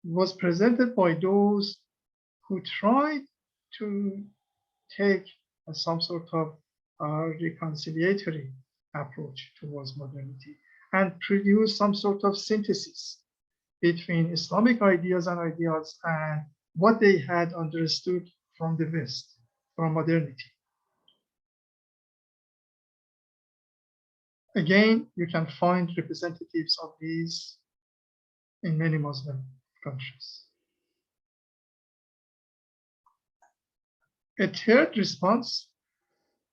was presented by those who tried to take some sort of reconciliatory approach towards modernity and produce some sort of synthesis between Islamic ideas and ideals and what they had understood from the West, from modernity. Again, you can find representatives of these in many Muslim countries. A third response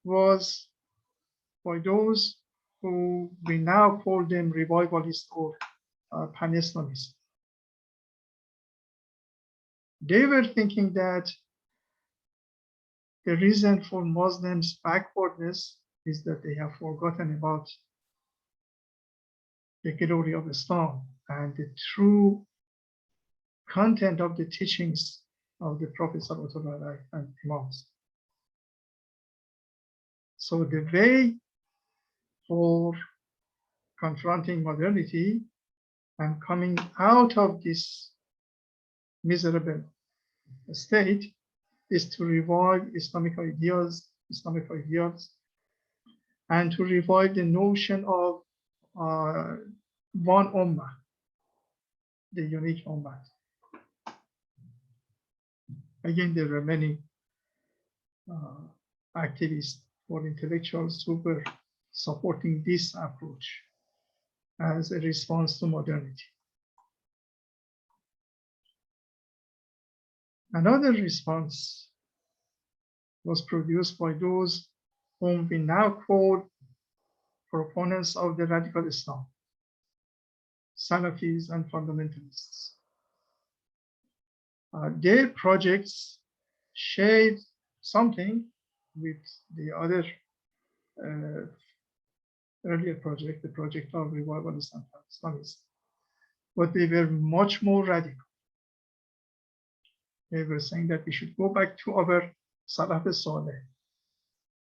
was by those who we now call them revivalists or pan-Islamists. They were thinking that the reason for Muslims' backwardness is that they have forgotten about the glory of Islam and the true content of the teachings of the Prophet and Imams. So the way for confronting modernity and coming out of this miserable state is to revive Islamic ideals, and to revive the notion of one ummah, the unique ummah. Again, there were many activists or intellectuals who were supporting this approach as a response to modernity. Another response was produced by those whom we now call proponents of the radical Islam, Salafis and fundamentalists. Their projects shared something with the other earlier project, the project of revivalists and Islamists, but they were much more radical. They were saying that we should go back to our Salaf Saleh,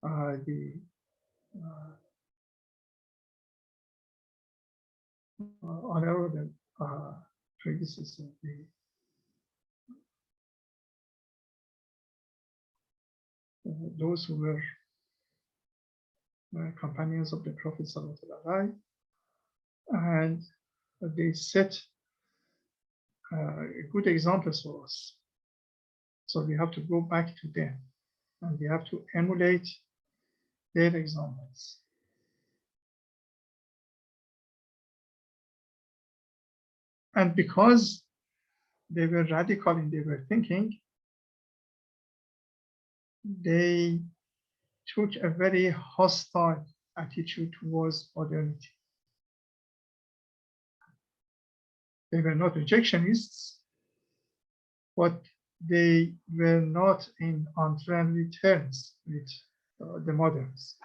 the honorable predecessor, those who were companions of the Prophet ﷺ, and they set good examples for us. So we have to go back to them and we have to emulate their examples. And because they were radical in their thinking, they took a very hostile attitude towards modernity. They were not rejectionists, but they were not in unfriendly terms with the moderns.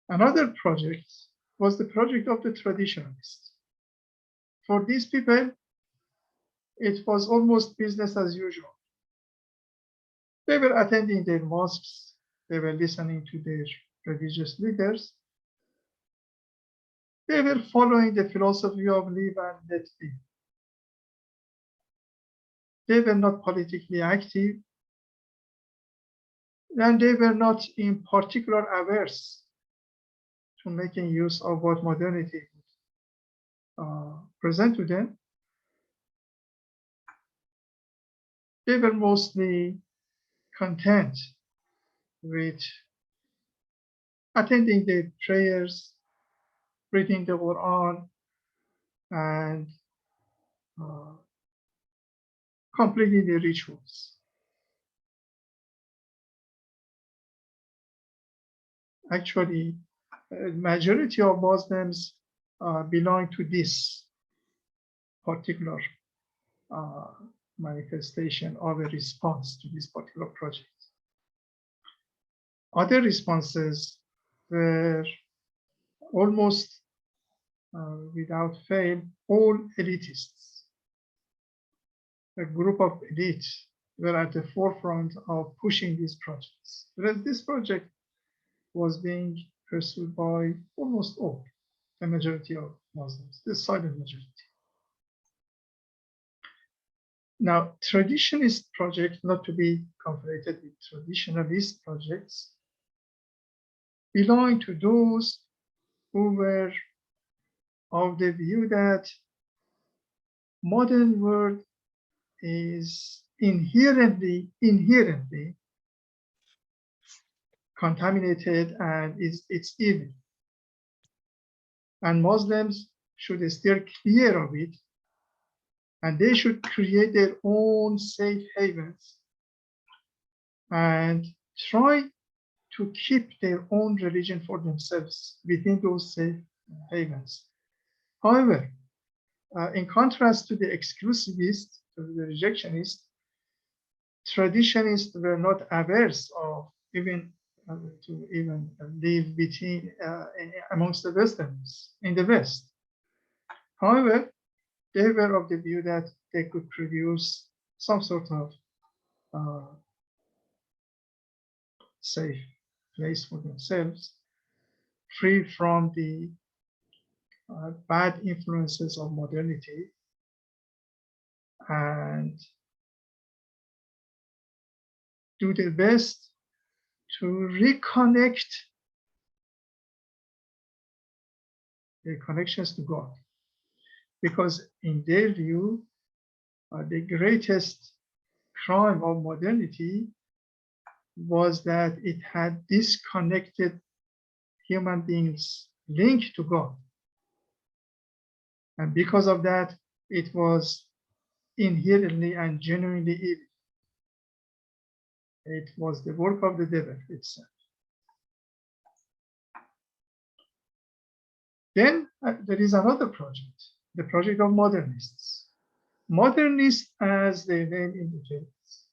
Another project was the project of the traditionalists. For these people, it was almost business as usual. They were attending their mosques, they were listening to their religious leaders, they were following the philosophy of live and let be. They were not politically active, and they were not in particular averse to making use of what modernity present to them. They were mostly content with attending their prayers, reading the Quran, and completing the rituals. Actually, majority of Muslims belong to this particular manifestation of a response to this particular project. Other responses were almost without fail all elitists. A group of elites were at the forefront of pushing these projects. Whereas this project was being pursued by almost all, the majority of Muslims, the silent majority. Now, traditionalist projects, not to be conflated with traditionalist projects, belong to those who were of the view that modern world is inherently contaminated and it's evil. And Muslims should steer clear of it, and they should create their own safe havens and try to keep their own religion for themselves within those safe havens. However, in contrast to the exclusivists, to the rejectionists, traditionists were not averse of even to even live between amongst the Westerns in the West. However, they were of the view that they could produce some sort of safe place for themselves, free from the bad influences of modernity, and do their best to reconnect their connections to God. Because in their view, the greatest crime of modernity was that it had disconnected human beings' link to God. And because of that, it was inherently and genuinely evil. It was the work of the devil itself. Then there is another project, the project of modernists. Modernists, as their name indicates,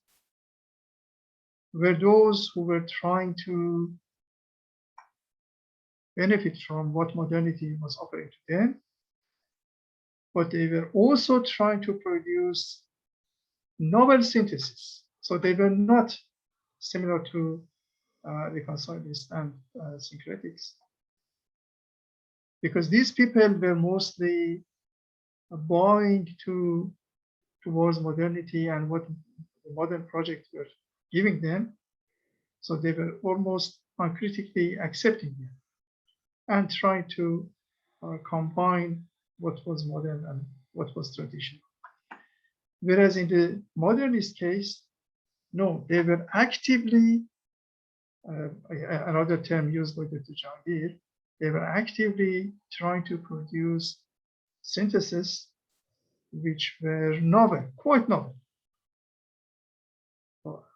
were those who were trying to benefit from what modernity was offering to them, but they were also trying to produce novel synthesis. So they were not similar to the conservationists and syncretics, because these people were mostly bowing towards modernity and what the modern projects were giving them. So they were almost uncritically accepting them and trying to combine what was modern and what was traditional. Whereas in the modernist case, no, they were actively, another term used by Dr. Jahangir, they were actively trying to produce syntheses which were novel, quite novel,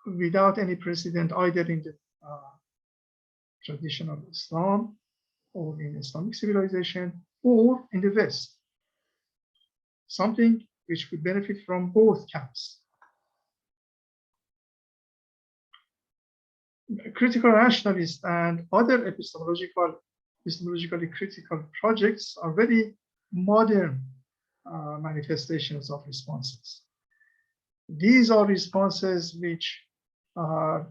without any precedent either in the tradition of Islam or in Islamic civilization or in the West. Something which could benefit from both camps. Critical rationalists and other epistemologically critical projects are very modern manifestations of responses. These are responses which are,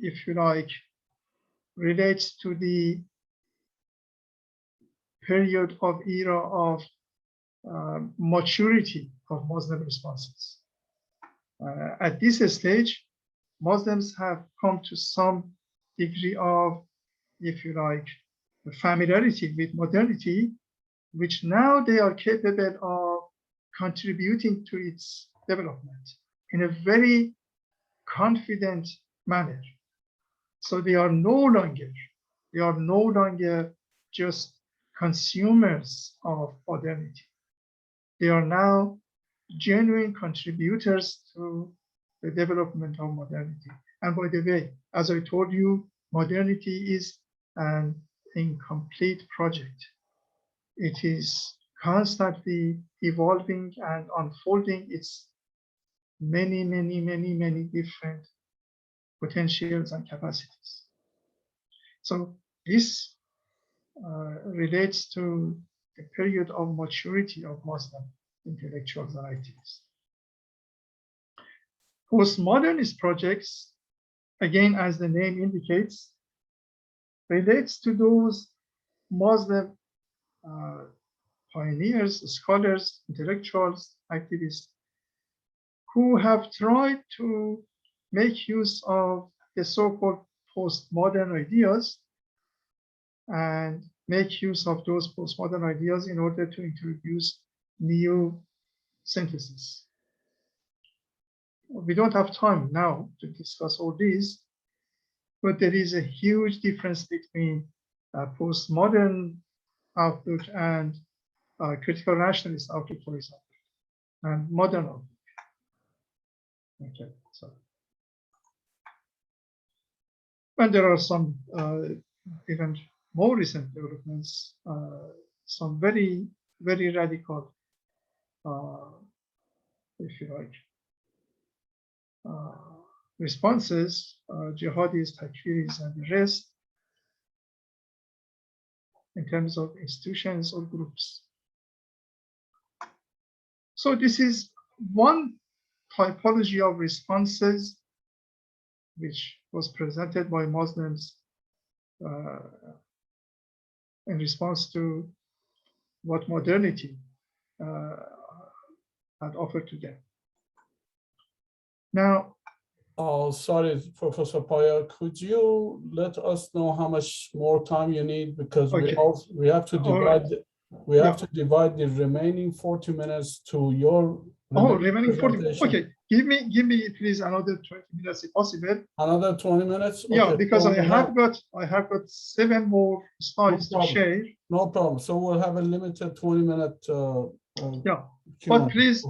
if you like, relates to the period of era of maturity of Muslim responses. At this stage, Muslims have come to some degree of, if you like, familiarity with modernity, which now they are capable of contributing to its development in a very confident manner. So they are no longer just consumers of modernity. They are now genuine contributors to the development of modernity. And by the way, as I told you, modernity is an incomplete project. It is constantly evolving and unfolding its many different potentials and capacities. So this relates to the period of maturity of Muslim intellectuals and activists. Postmodernist projects, again, as the name indicates, relates to those Muslim pioneers, scholars, intellectuals, activists who have tried to make use of the so-called postmodern ideas and make use of those postmodern ideas in order to introduce new synthesis. We don't have time now to discuss all these, but there is a huge difference between postmodern outlook and critical rationalist outlook, for example, and modern outlook. Okay, so. And there are some even more recent developments, some very, very radical, if you like, responses, jihadis, takfiris, and the rest, in terms of institutions or groups. So this is one typology of responses which was presented by Muslims in response to what modernity had offered to them. Now, sorry, Professor Paya, could you let us know how much more time you need? Because okay. we have to divide to divide the remaining 40 minutes to your remaining 40. Okay, give me please another 20 minutes if possible. Another 20 minutes? Okay. Yeah, because so I have got 7 more slides to share. No problem. So we'll have a limited 20-minute yeah. But please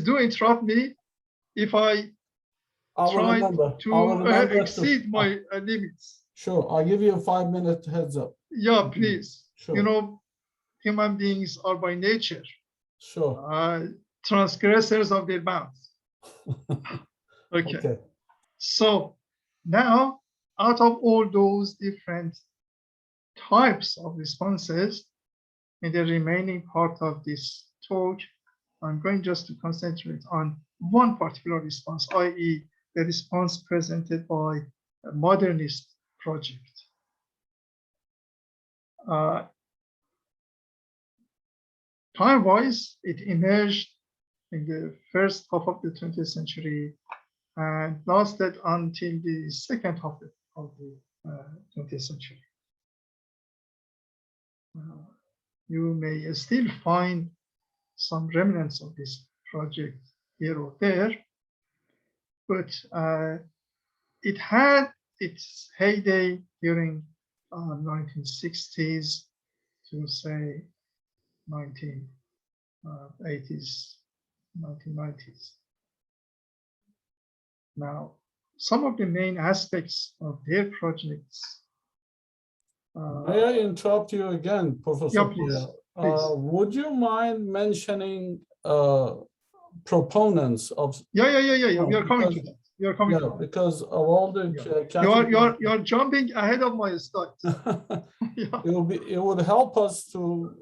do interrupt me if I try to exceed my limits. Sure, I'll give you a 5-minute heads up. Yeah, please. Sure. You know, human beings are by nature transgressors of their bounds. Okay. So now, out of all those different types of responses, in the remaining part of this talk, I'm going just to concentrate on one particular response, i.e. the response presented by a modernist project. Time-wise, it emerged in the first half of the 20th century and lasted until the second half of the 20th century. You may still find some remnants of this project here or there, but it had its heyday during 1960s to say 1980s, 1990s. Now, some of the main aspects of their projects. May I interrupt you again, Professor? Yeah, please. Would you mind mentioning proponents of? Yeah. We are coming to that. We are coming to that. Because of all the you're jumping ahead of my slides. It would help us to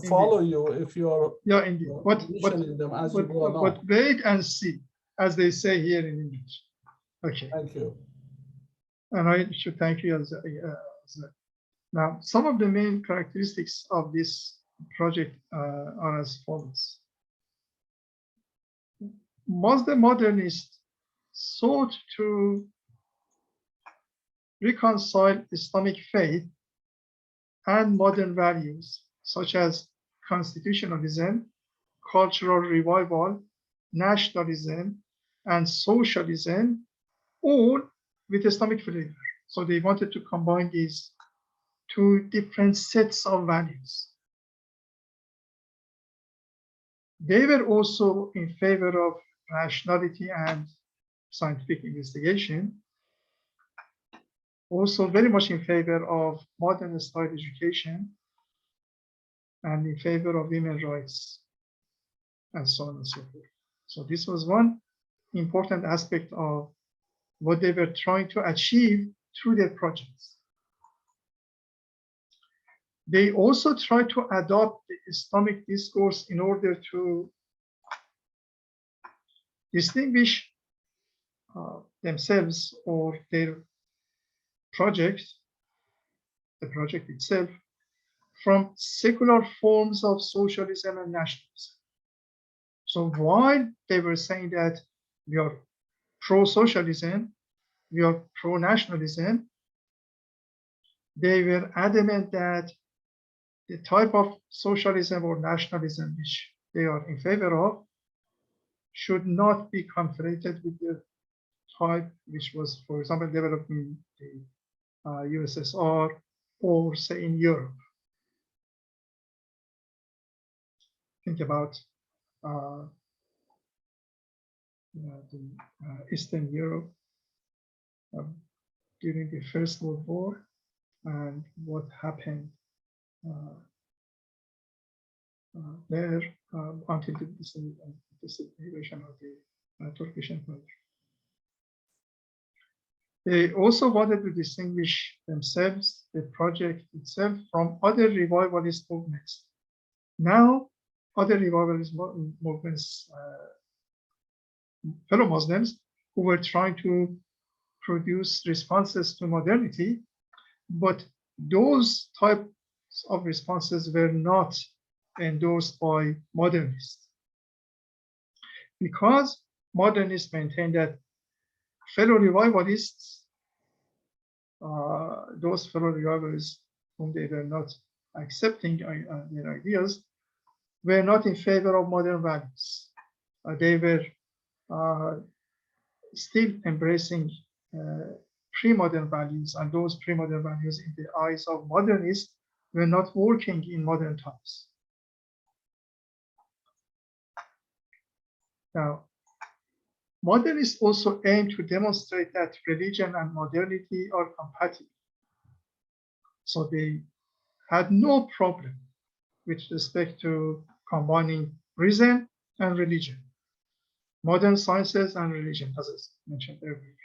follow you if you are mentioning them as you go along. But wait and see, as they say here in English. Okay. Thank you. And I should thank you as now, some of the main characteristics of this project are as follows. Muslim modernists sought to reconcile Islamic faith and modern values such as constitutionalism, cultural revival, nationalism, and socialism, all with Islamic flavor. So they wanted to combine these two different sets of values. They were also in favor of rationality and scientific investigation, also very much in favor of modern style education, and in favor of women's rights, and so on and so forth. So this was one important aspect of what they were trying to achieve through their projects. They also tried to adopt the Islamic discourse in order to distinguish themselves or their project the project itself, from secular forms of socialism and nationalism. So while they were saying that we are pro-socialism, we are pro-nationalism, they were adamant that the type of socialism or nationalism which they are in favor of should not be conflated with the type which was, for example, developed in the USSR or say in Europe. Think about the Eastern Europe during the First World War and what happened there until the disintegration of the Turkish Empire. They also wanted to distinguish themselves, the project itself, from other revivalist movements. Now, other revivalist movements, fellow Muslims, who were trying to produce responses to modernity, but those types of responses were not endorsed by modernists. Because modernists maintained that fellow revivalists, those fellow revivalists whom they were not accepting their ideas, were not in favor of modern values. They were still embracing pre-modern values, and those pre-modern values in the eyes of modernists were not working in modern times. Now, modernists also aim to demonstrate that religion and modernity are compatible. So they had no problem with respect to combining reason and religion, modern sciences and religion, as I mentioned earlier.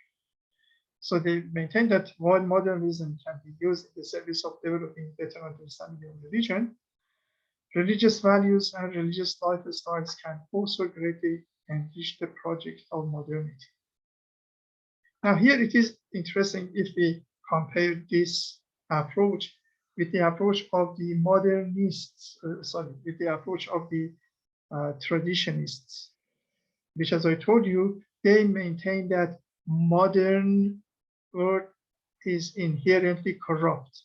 So they maintain that while modern reason can be used in the service of developing better understanding of religion, religious values and religious lifestyles can also greatly enrich the project of modernity. Now here it is interesting if we compare this approach with the approach of the modernists, with the approach of the traditionists, which, as I told you, they maintain that modern world is inherently corrupt,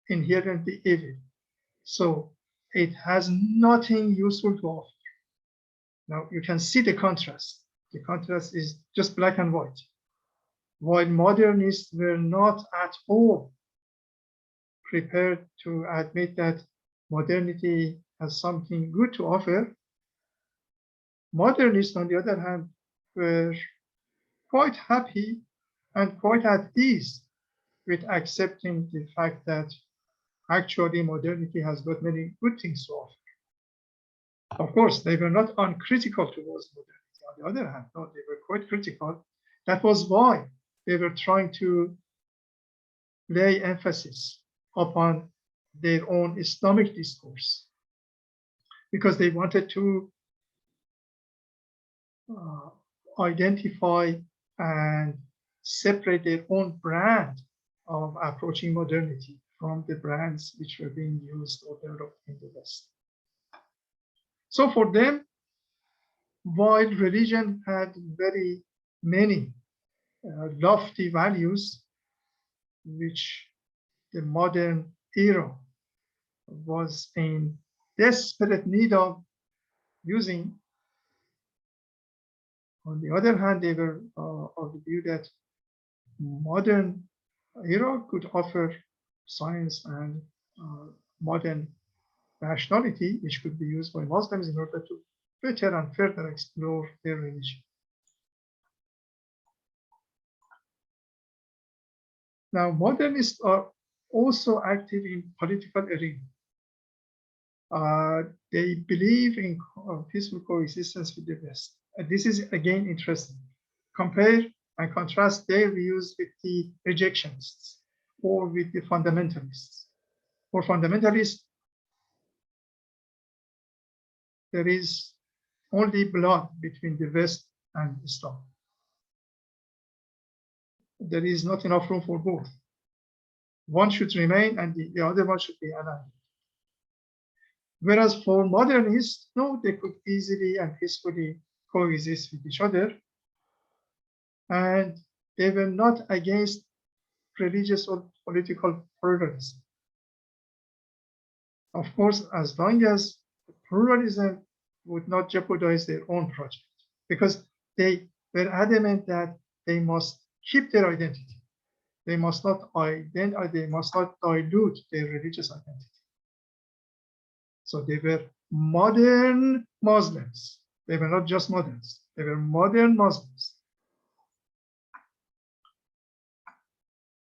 inherently evil. So it has nothing useful to offer. Now you can see the contrast. The contrast is just black and white. While modernists were not at all prepared to admit that modernity has something good to offer, modernists, on the other hand, were quite happy and quite at ease with accepting the fact that actually modernity has got many good things to offer. Of course, they were not uncritical towards modernity. On the other hand, no, they were quite critical. That was why they were trying to lay emphasis upon their own Islamic discourse, because they wanted to identify and separate their own brand of approaching modernity from the brands which were being used or developed in the West. So for them, while religion had very many lofty values, which the modern era was in desperate need of using, on the other hand, they were of the view that modern era could offer science and modern rationality, which could be used by Muslims in order to better and further explore their religion. Now, modernists are also active in political arena. They believe in peaceful coexistence with the West. This is again interesting. Compare and contrast their views with the rejectionists or with the fundamentalists. For fundamentalists, there is only blood between the West and Islam. There is not enough room for both. one should remain and the other one should be annihilated. Whereas for modernists, no, they could easily and peacefully coexist with each other. And they were not against religious or political pluralism. Of course, as long as pluralism would not jeopardize their own project, because they were adamant that they must keep their identity. They must not dilute their religious identity. So they were modern Muslims. They were not just moderns. They were modern Muslims.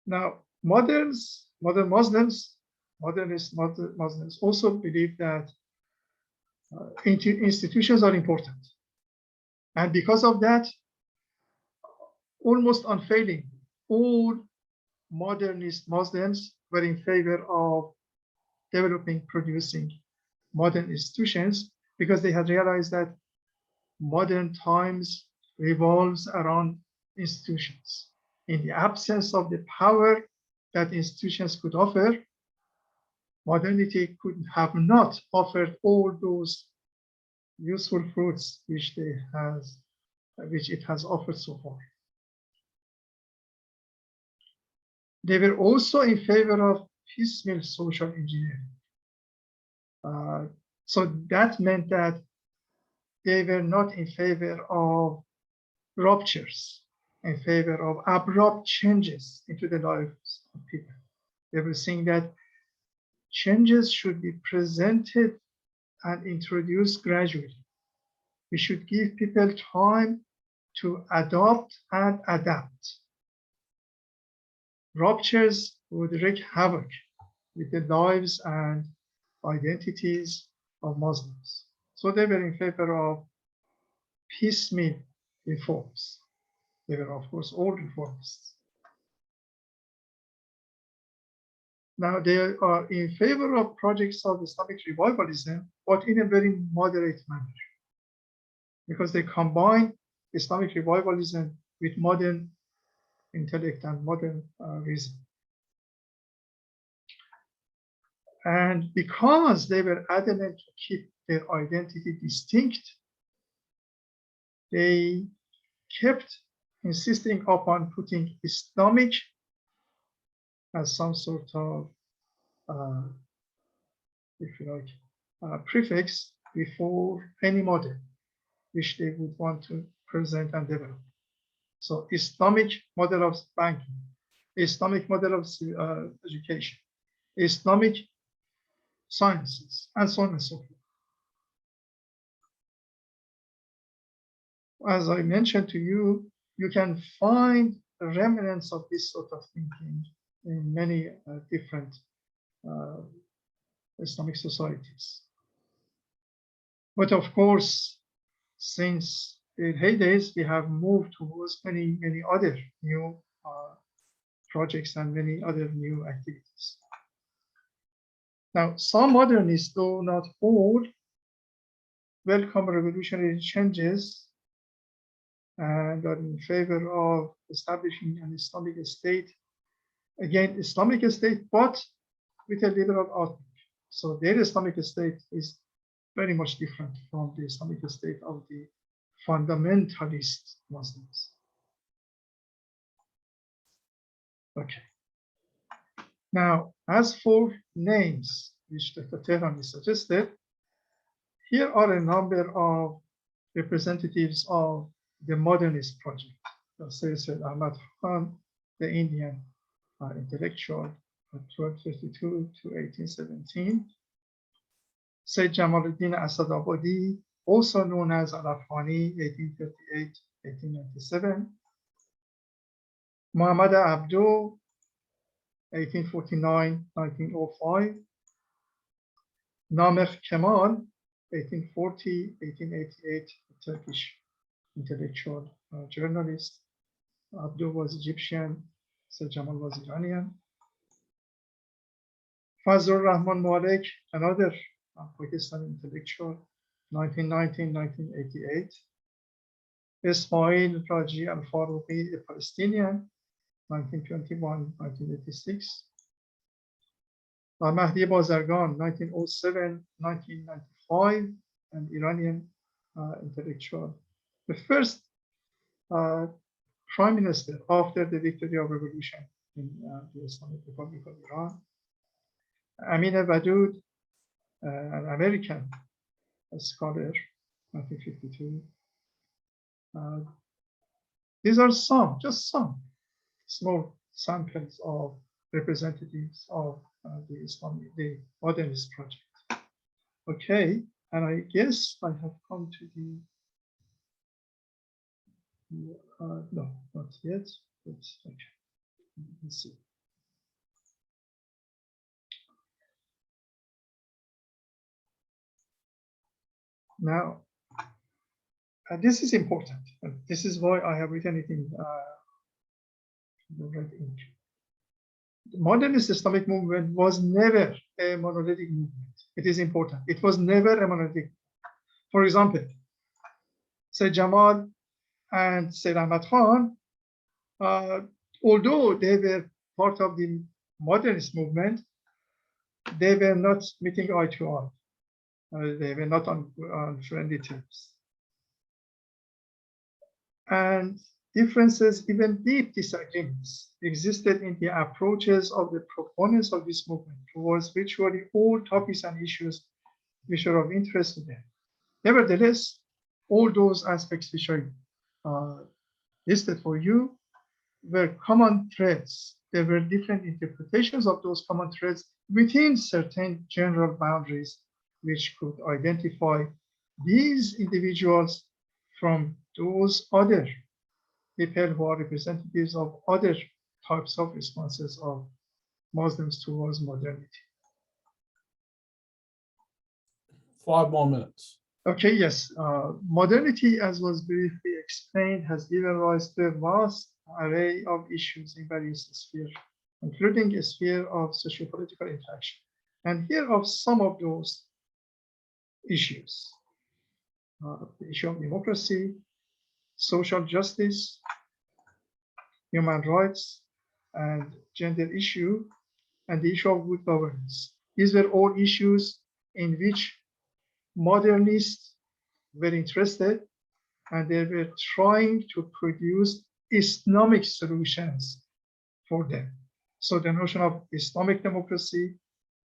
Now, modern Muslims, modernist Muslims also believe that institutions are important. And because of that, almost unfailing, all modernist Muslims were in favor of developing, producing modern institutions, because they had realized that modern times revolves around institutions. In the absence of the power that institutions could offer, modernity could have not offered all those useful fruits which it has offered so far. They were also in favor of piecemeal social engineering. So that meant that they were not in favor of ruptures, in favor of abrupt changes into the lives of people. They were saying that changes should be presented and introduced gradually. We should give people time to adopt and adapt. Ruptures would wreak havoc with the lives and identities of Muslims. So they were in favor of piecemeal reforms. They were, of course, all reformists. Now, they are in favor of projects of Islamic revivalism, but in a very moderate manner, because they combine Islamic revivalism with modern intellect and modern reason. And because they were adamant to keep their identity distinct, they kept insisting upon putting Islamic as some sort of, if you like, prefix before any model which they would want to present and develop. So Islamic model of banking, Islamic model of education, Islamic sciences, and so on and so forth. As I mentioned to you, you can find remnants of this sort of thinking in many different Islamic societies. But of course, since the heydays, we have moved towards many other new projects and many other new activities. Now, some modernists, though not all, welcome revolutionary changes and are in favor of establishing an Islamic state. Again, Islamic state, but with a liberal outlook. So their Islamic state is very much different from the Islamic state of the fundamentalist Muslims. Okay. Now, as for names, which Dr. Tehrani suggested, here are a number of representatives of the modernist project. Sayyid Ahmad Khan, the Indian intellectual, 1232 to 1817. Sayyid Jamaluddin Asadabadi, also known as Al-Afghani, 1838-1897. Muhammad Abdu, 1849-1905. Nameh Kemal, 1840-1888, Turkish intellectual journalist. Abdu was Egyptian, Sayyid Jamal was Iranian. Fazlur Rahman Malek, another Pakistani intellectual, 1919-1988. Ismail Raji Al-Faruqi, a Palestinian, 1921-1986. Mahdi Bazargan, 1907, 1995, an Iranian intellectual. The first prime minister after the victory of revolution in the Islamic Republic of Iran. Amina Wadud, an American scholar, 1952. These are some, just some small samples of representatives of the Modernist project. Okay, and I guess I have come to the, no, not yet, but okay, let's see. Now, this is important. This is why I have written it in the red ink. The modernist Islamic movement was never a monolithic movement. It is important. It was never a monolithic. For example, Sayyid Jamal and Sayyid Ahmad Khan, although they were part of the modernist movement, they were not meeting eye to eye. They were not on friendly terms. And differences, even deep disagreements, existed in the approaches of the proponents of this movement towards virtually all topics and issues which are of interest to them. Nevertheless, all those aspects which I listed for you were common threads. There were different interpretations of those common threads within certain general boundaries which could identify these individuals from those other people who are representatives of other types of responses of Muslims towards modernity. 5 more minutes. Okay, yes. Modernity, as was briefly explained, has given rise to a vast array of issues in various spheres, including a sphere of socio-political interaction. And here are some of those issues. The issue of democracy, social justice, human rights, and gender issue, and the issue of good governance. These were all issues in which modernists were interested, and they were trying to produce Islamic solutions for them. So the notion of Islamic democracy,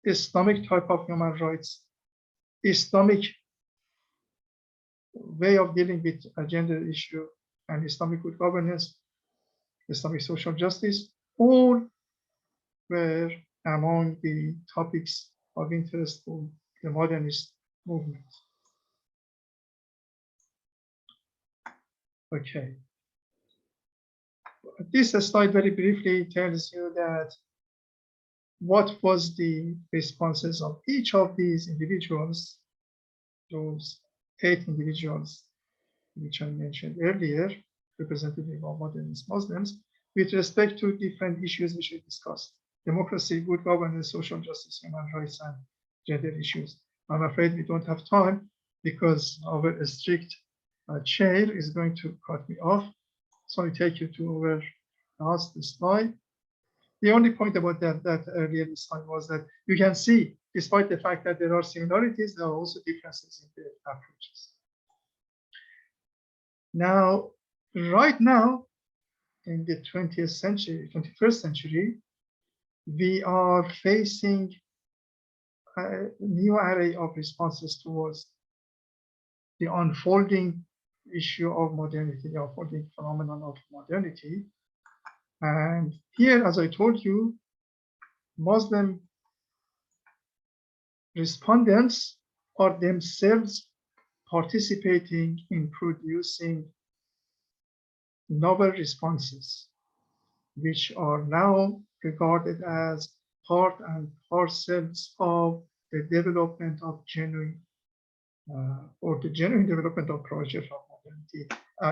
Islamic type of human rights, Islamic way of dealing with a gender issue, and Islamic good governance, Islamic social justice, all were among the topics of interest for the modernist movement. Okay. This slide very briefly tells you that what was the responses of each of these individuals, those 8 individuals which I mentioned earlier, representative of modernist Muslims, with respect to different issues which we discussed: democracy, good governance, social justice, human rights, and gender issues. I'm afraid we don't have time because our strict chair is going to cut me off. So I take you to our last slide. The only point about that earlier slide was that you can see, despite the fact that there are similarities, there are also differences in the approaches. Now, right now, in the 20th century, 21st century, we are facing a new array of responses towards the unfolding issue of modernity, the unfolding phenomenon of modernity. And here, as I told you, Muslim respondents are themselves participating in producing novel responses, which are now regarded as part and parcels of the development of genuine or the genuine development of projects of modernity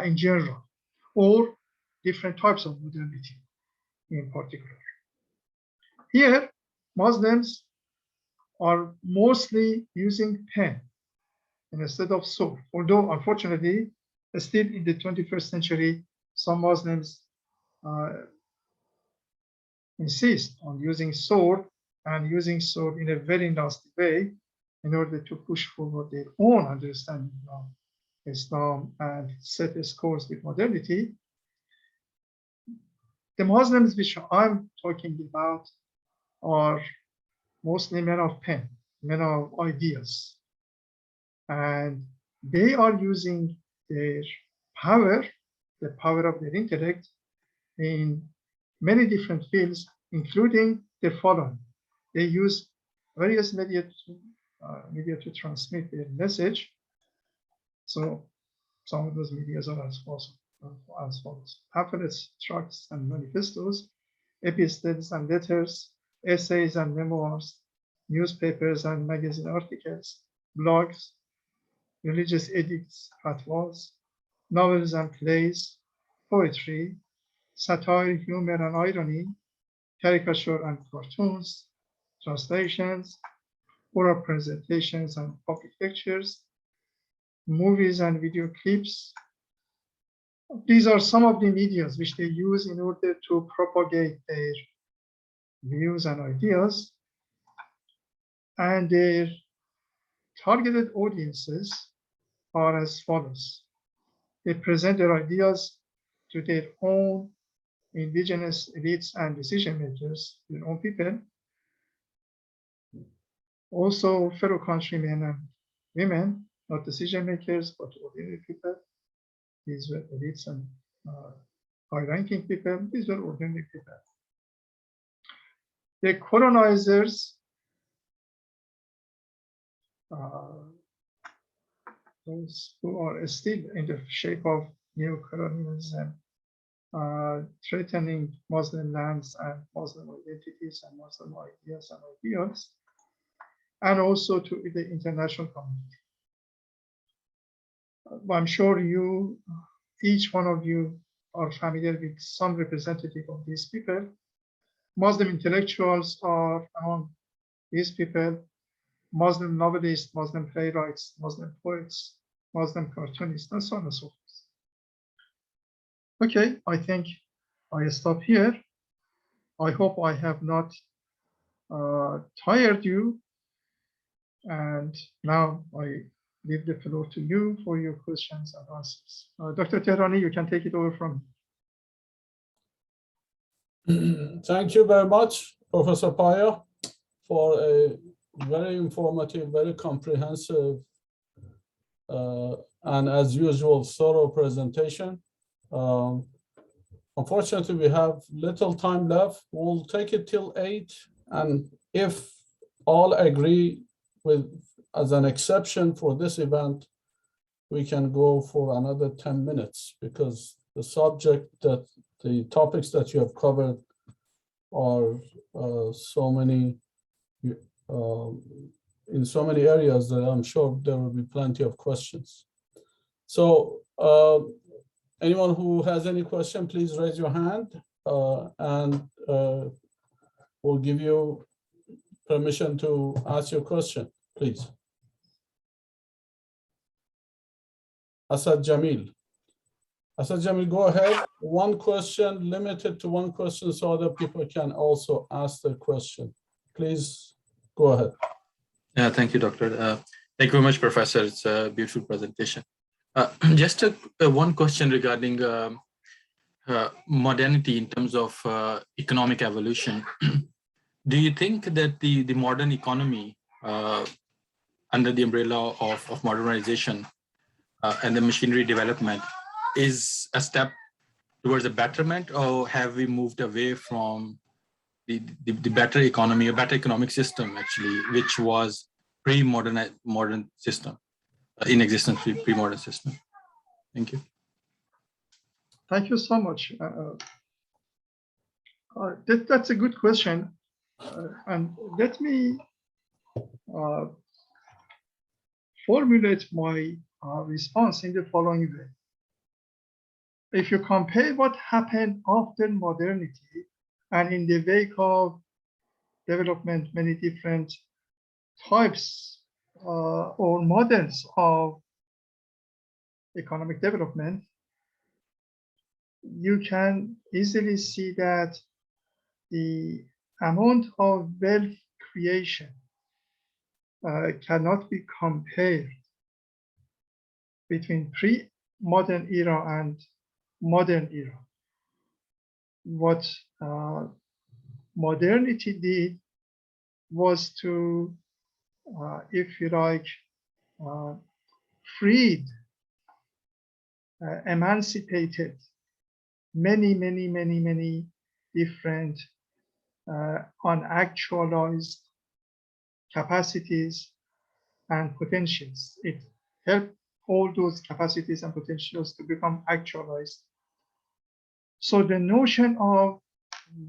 in general, or different types of modernity in particular. Here, Muslims are mostly using pen instead of sword, although unfortunately, still in the 21st century, some Muslims insist on using sword and using so in a very nasty way in order to push forward their own understanding of Islam and set scores with modernity. The Muslims which I'm talking about are mostly men of pen, men of ideas. And they are using their power, the power of their intellect, in many different fields, including the following. They use various media to transmit their message. So some of those media are as follows: pamphlets, tracts, and manifestos, epistles and letters, essays and memoirs, newspapers and magazine articles, blogs, religious edicts, fatwas, novels and plays, poetry, satire, humor and irony, caricature and cartoons, translations, oral presentations and public lectures, movies and video clips. These are some of the medias which they use in order to propagate their views and ideas. And their targeted audiences are as follows. They present their ideas to their own indigenous elites and decision makers, their own people, also fellow countrymen and women, not decision makers, but ordinary people. These were elites and high-ranking people. These were ordinary people. The colonizers, those who are still in the shape of neo-colonialism, threatening Muslim lands and Muslim identities and Muslim ideas and ideals, and also to the international community. I'm sure you, each one of you, are familiar with some representative of these people. Muslim intellectuals are among these people, Muslim novelists, Muslim playwrights, Muslim poets, Muslim cartoonists, and so on and so forth. Okay, I think I stop here. I hope I have not tired you. And now I leave the floor to you for your questions and answers. Dr. Tehrani, you can take it over from me. Thank you very much, Professor Paya, for a very informative, very comprehensive, and as usual, thorough presentation. Unfortunately, we have little time left. We'll take it till 8, and if all agree with, as an exception for this event, we can go for another 10 minutes because the the topics that you have covered are so many, in so many areas that I'm sure there will be plenty of questions. So anyone who has any question, please raise your hand and we'll give you permission to ask your question, please. Asad Jamil. Asad Jamil, go ahead. One question, limited to one question so other people can also ask their question. Please go ahead. Yeah, thank you, Doctor. Thank you very much, Professor. It's a beautiful presentation. Just one question regarding modernity in terms of economic evolution. Do you think that the modern economy under the umbrella of modernization and the machinery development is a step towards a betterment, or have we moved away from the better economy, a better economic system actually, which was pre-modern system, in existence pre-modern system? Thank you. Thank you so much. That's a good question. And let me formulate my response in the following way. If you compare what happened after modernity and in the wake of development, many different types or models of economic development, you can easily see that the amount of wealth creation cannot be compared between pre-modern era and modern era. What modernity did was to, if you like, freed, emancipated many different unactualized capacities and potentials. It helped all those capacities and potentials to become actualized. So the notion of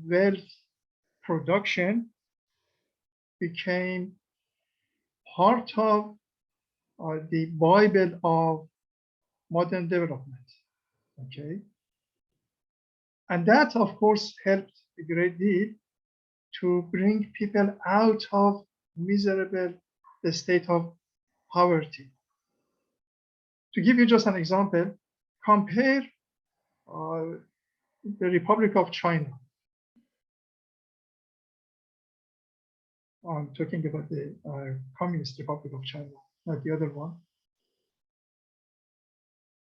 wealth production became part of the Bible of modern development, okay? And that, of course, helped a great deal to bring people out of miserable the state of poverty. To give you just an example, compare the Republic of China. I'm talking about the Communist Republic of China, not the other one.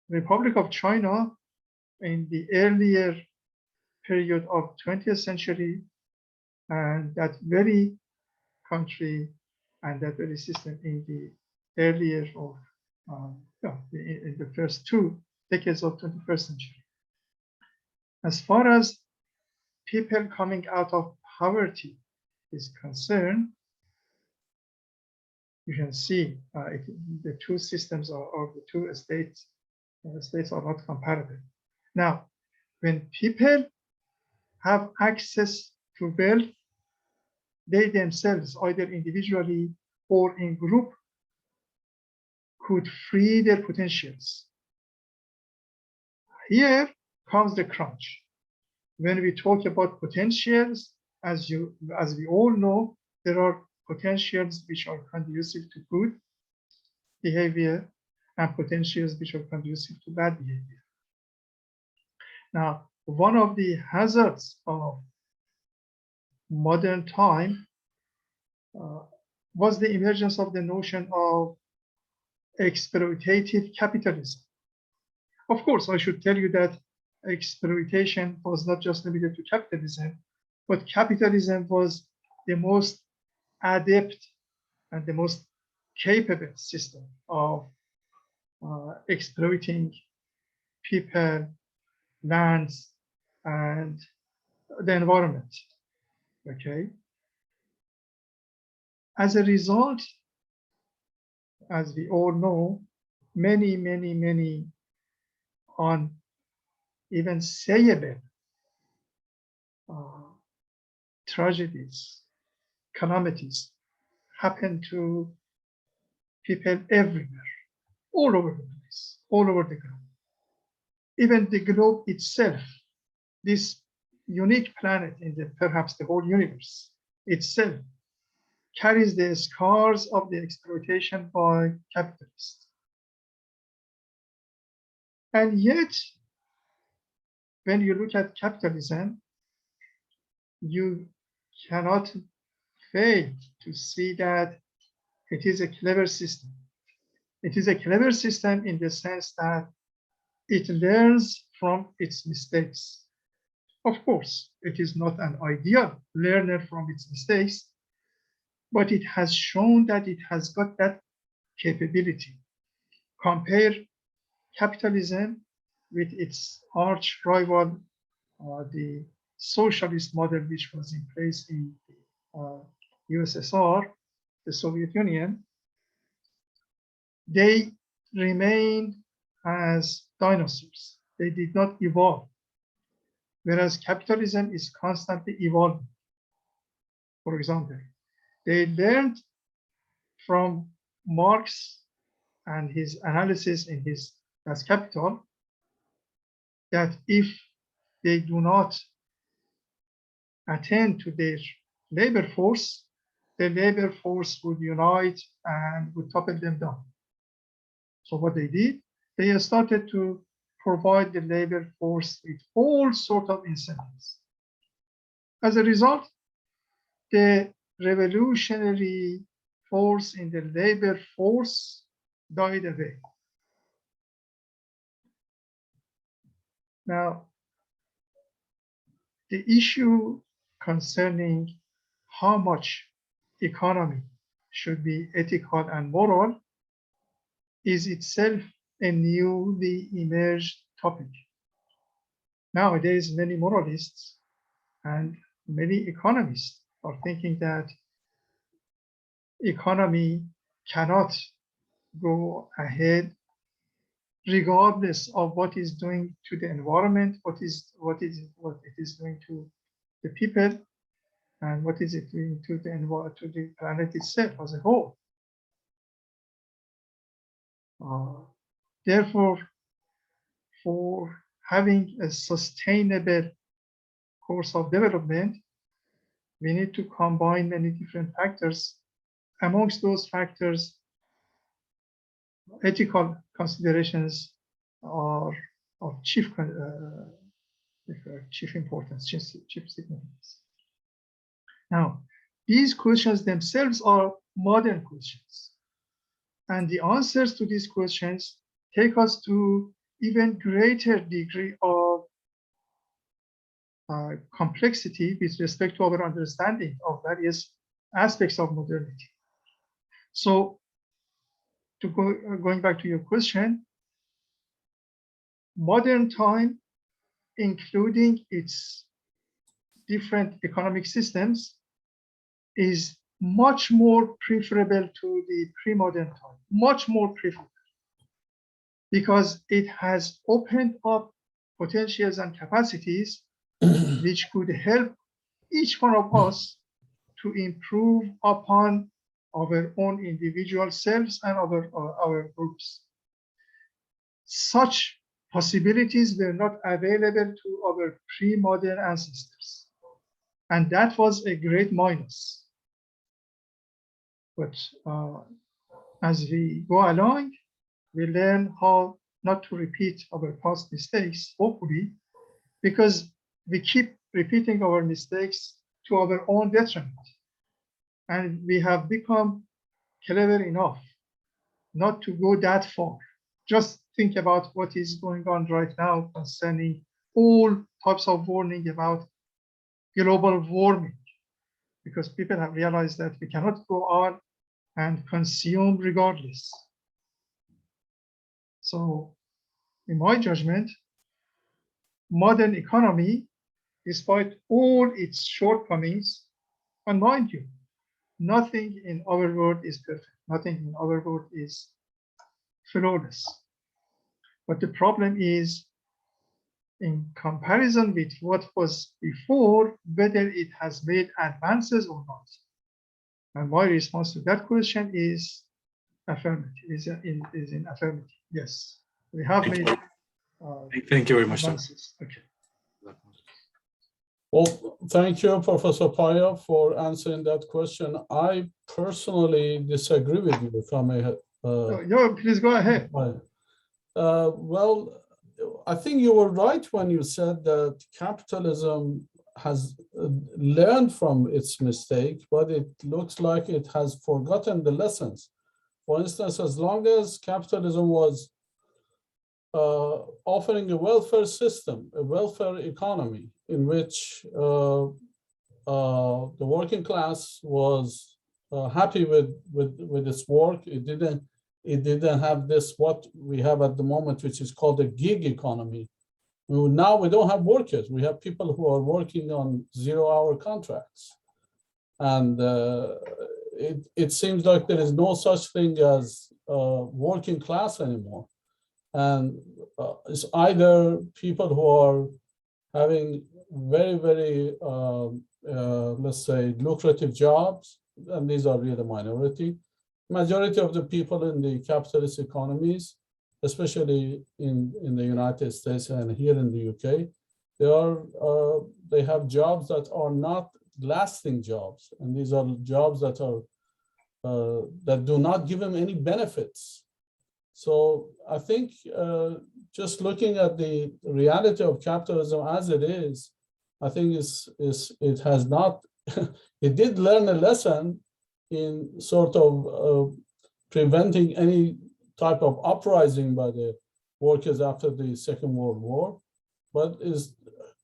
Republic of China in the earlier period of 20th century, and that very country and that very system in the earlier of in the first 2 decades of 21st century. As far as people coming out of poverty is concerned, you can see the two systems or the two states are not comparable. Now, when people have access to wealth, they themselves, either individually or in group, could free their potentials. Here comes the crunch. When we talk about potentials, as we all know, there are potentials which are conducive to good behavior and potentials which are conducive to bad behavior. Now, one of the hazards of modern time was the emergence of the notion of exploitative capitalism. Of course, I should tell you that exploitation was not just limited to capitalism, but capitalism was the most adept and the most capable system of exploiting people, lands, and the environment. Okay. As a result, as we all know, many even sayable tragedies, calamities happen to people everywhere, all over the place, all over the globe. Even the globe itself, this unique planet in perhaps the whole universe itself, carries the scars of the exploitation by capitalists. And yet, when you look at capitalism, you cannot fail to see that it is a clever system. It is a clever system in the sense that it learns from its mistakes. Of course, it is not an ideal learner from its mistakes, but it has shown that it has got that capability. Compare capitalism with its arch rival, the socialist model, which was in place in USSR, the Soviet Union. They remained as dinosaurs. They did not evolve, whereas capitalism is constantly evolving. For example, they learned from Marx and his analysis in his Das Kapital that if they do not attend to their labor force, the labor force would unite and would topple them down. So what they did, they started to provide the labor force with all sorts of incentives. As a result, the revolutionary force in the labor force died away. Now, the issue concerning how much economy should be ethical and moral is itself a newly emerged topic. Nowadays, many moralists and many economists are thinking that economy cannot go ahead regardless of what is doing to the environment, what it is doing to the people, and what is it doing to the planet itself as a whole. Therefore, for having a sustainable course of development, we need to combine many different factors. Amongst those factors, ethical considerations are of chief importance, chief significance. Now, these questions themselves are modern questions. And the answers to these questions take us to even greater degree of complexity with respect to our understanding of various aspects of modernity. So, going back to your question, modern time, including its different economic systems, is much more preferable to the pre-modern time, much more preferable, because it has opened up potentials and capacities which could help each one of us to improve upon our own individual selves and our groups. Such possibilities were not available to our pre-modern ancestors. And that was a great minus. But as we go along, we learn how not to repeat our past mistakes, hopefully, because we keep repeating our mistakes to our own detriment. And we have become clever enough not to go that far. Just think about what is going on right now concerning all types of warning about global warming, because people have realized that we cannot go on and consume regardless. So, in my judgment, modern economy, despite all its shortcomings, and mind you, nothing in our world is perfect. Nothing in our world is flawless. But the problem is, in comparison with what was before, whether it has made advances or not. And my response to that question is affirmative, is in affirmative. Yes, we have made Thank you very much, advances. Okay. Well, thank you, Professor Paya, for answering that question. I personally disagree with you, if I may. No, please go ahead. Well, I think you were right when you said that capitalism has learned from its mistake, but it looks like it has forgotten the lessons. For instance, as long as capitalism was offering a welfare system, a welfare economy, in which the working class was happy with its work, it didn't have this what we have at the moment, which is called a gig economy. Now we don't have workers. We have people who are working on 0-hour contracts. And it seems like there is no such thing as working class anymore. And it's either people who are having very, very, let's say, lucrative jobs, and these are really the minority. Majority of the people in the capitalist economies, especially in the United States and here in the UK, they have jobs that are not lasting jobs, and these are jobs that are that do not give them any benefits. So I think just looking at the reality of capitalism as it is, I think it has not it did learn a lesson in sort of preventing any type of uprising by the workers after the Second World War, but is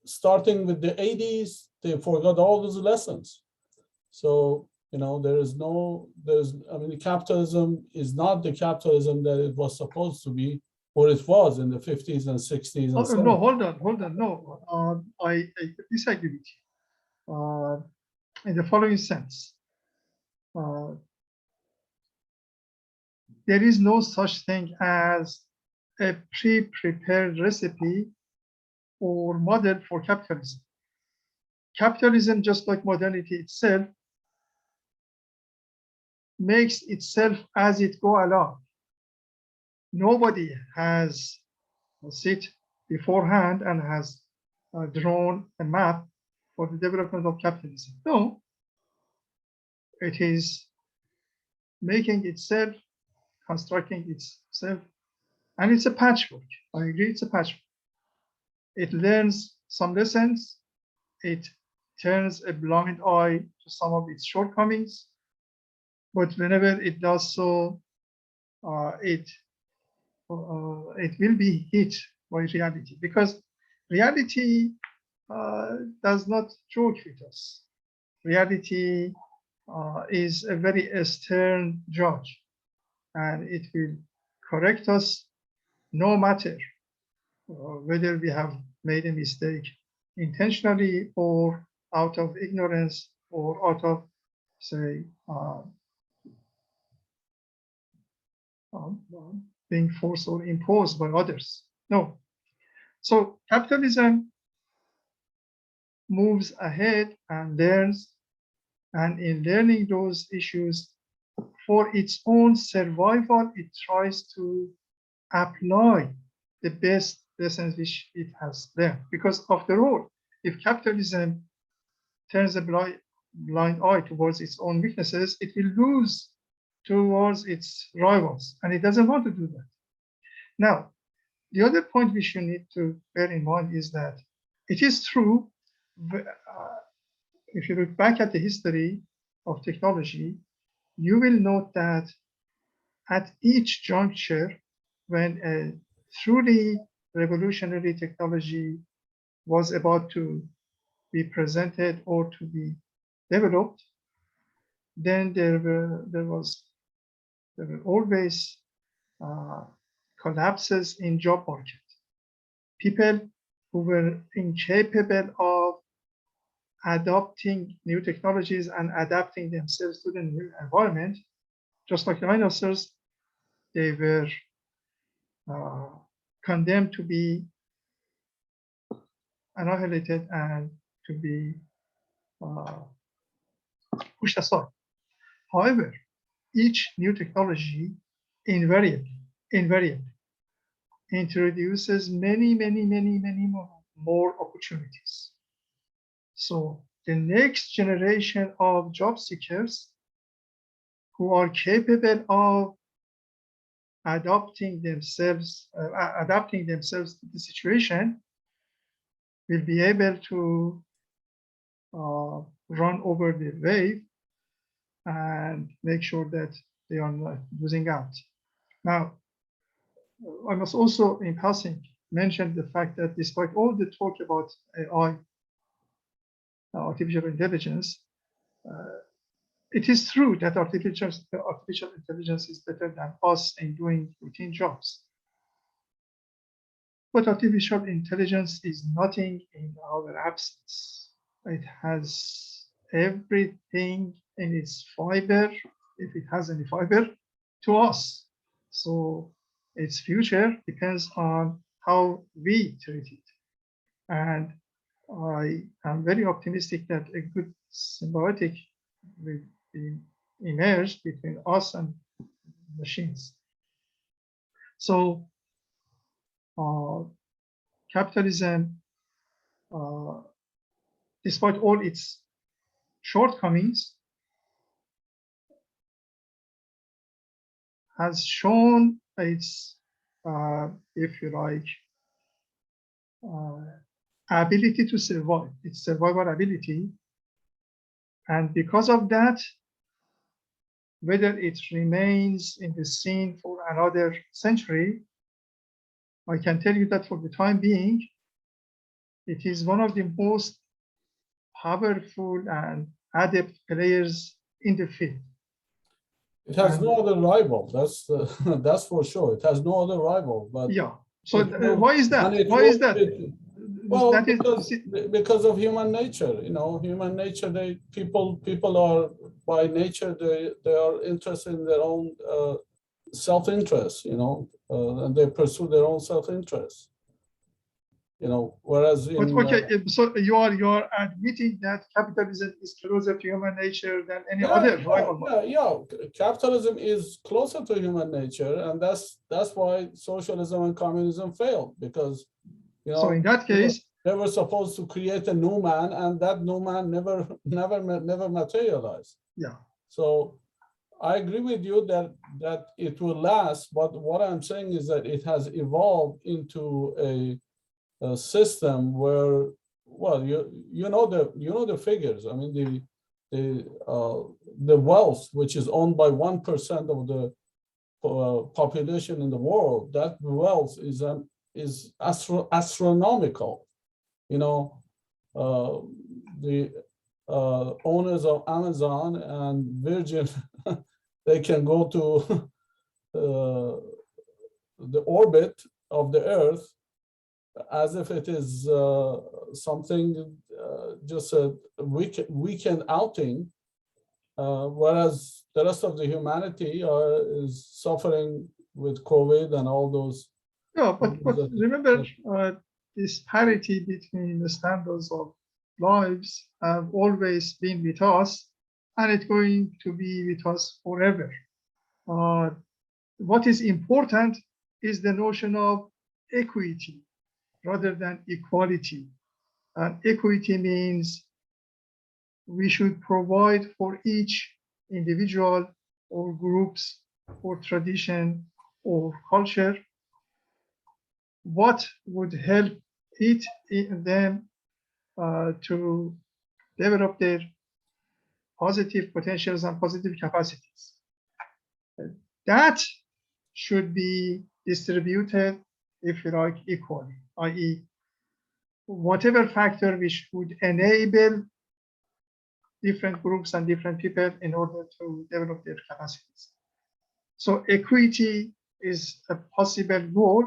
starting with the 80s, they forgot all those lessons. So, you know, I mean, capitalism is not the capitalism that it was supposed to be, or it was in the 50s and 60s and 70s. No, hold on, no. I disagree with you in the following sense. There is no such thing as a pre-prepared recipe or model for capitalism. Capitalism, just like modernity itself, makes itself as it go along. Nobody has sit beforehand and has drawn a map for the development of capitalism. No, it is making itself, constructing itself, and it's a patchwork. I agree, it's a patchwork. It learns some lessons, it turns a blind eye to some of its shortcomings, but whenever it does so, it will be hit by reality, because reality does not joke with us. Reality is a very stern judge, and it will correct us no matter whether we have made a mistake intentionally or out of ignorance or out of, say, being forced or imposed by others. No. So capitalism moves ahead and learns, and in learning those issues for its own survival, it tries to apply the best lessons which it has learned. Because after all, if capitalism turns a blind eye towards its own weaknesses, it will lose towards its rivals, and it doesn't want to do that. Now, the other point we should need to bear in mind is that it is true, if you look back at the history of technology, you will note that at each juncture, when a truly revolutionary technology was about to be presented or to be developed, then there were always collapses in job market. People who were incapable of adopting new technologies and adapting themselves to the new environment, just like dinosaurs, they were condemned to be annihilated and to be pushed aside. However, each new technology invariably introduces many more opportunities. So the next generation of job seekers who are capable of adapting themselves to the situation will be able to run over the wave and make sure that they are not losing out. Now, I must also, in passing, mention the fact that despite all the talk about AI, artificial intelligence, it is true that artificial intelligence is better than us in doing routine jobs. But artificial intelligence is nothing in our absence. It has everything in its fiber, if it has any fiber, to us. So its future depends on how we treat it. And I am very optimistic that a good symbiotic will be emerged between us and machines. So capitalism, despite all its shortcomings, has shown its, if you like, ability to survive, its survival ability And because of that, whether it remains in the scene for another century, I can tell you that for the time being, it is one of the most powerful and adept players in the field. It has no other rival. That's that's for sure. It has no other rival. But Yeah. So it will- why is that? and it Why will- is that? Well, That is, because of human nature, you know, human nature. People are by nature they are interested in their own self-interest, you know, and they pursue their own self-interest. You know, whereas but in okay, so you are admitting that capitalism is closer to human nature than any yeah, other yeah, rival model. yeah. Capitalism is closer to human nature, and that's why socialism and communism failed, because you know So in that case, they were supposed to create a new man, and that new man never materialized. yeah. So I agree with you that it will last, but what I'm saying is that it has evolved into a system where, well, you know the figures. I mean the wealth, which is owned by 1% of the population in the world, that wealth is astronomical. You know, the owners of Amazon and Virgin, they can go to the orbit of the Earth as if it is something just a weekend outing, whereas the rest of the humanity is suffering with COVID and all those. Yeah, but remember, this parity between the standards of lives have always been with us, and it's going to be with us forever. What is important is the notion of equity rather than equality. And equity means we should provide for each individual or groups or tradition or culture what would help them to develop their positive potentials and positive capacities. That should be distributed, if you like, equally, i.e., whatever factor which would enable different groups and different people in order to develop their capacities. So equity is a possible goal,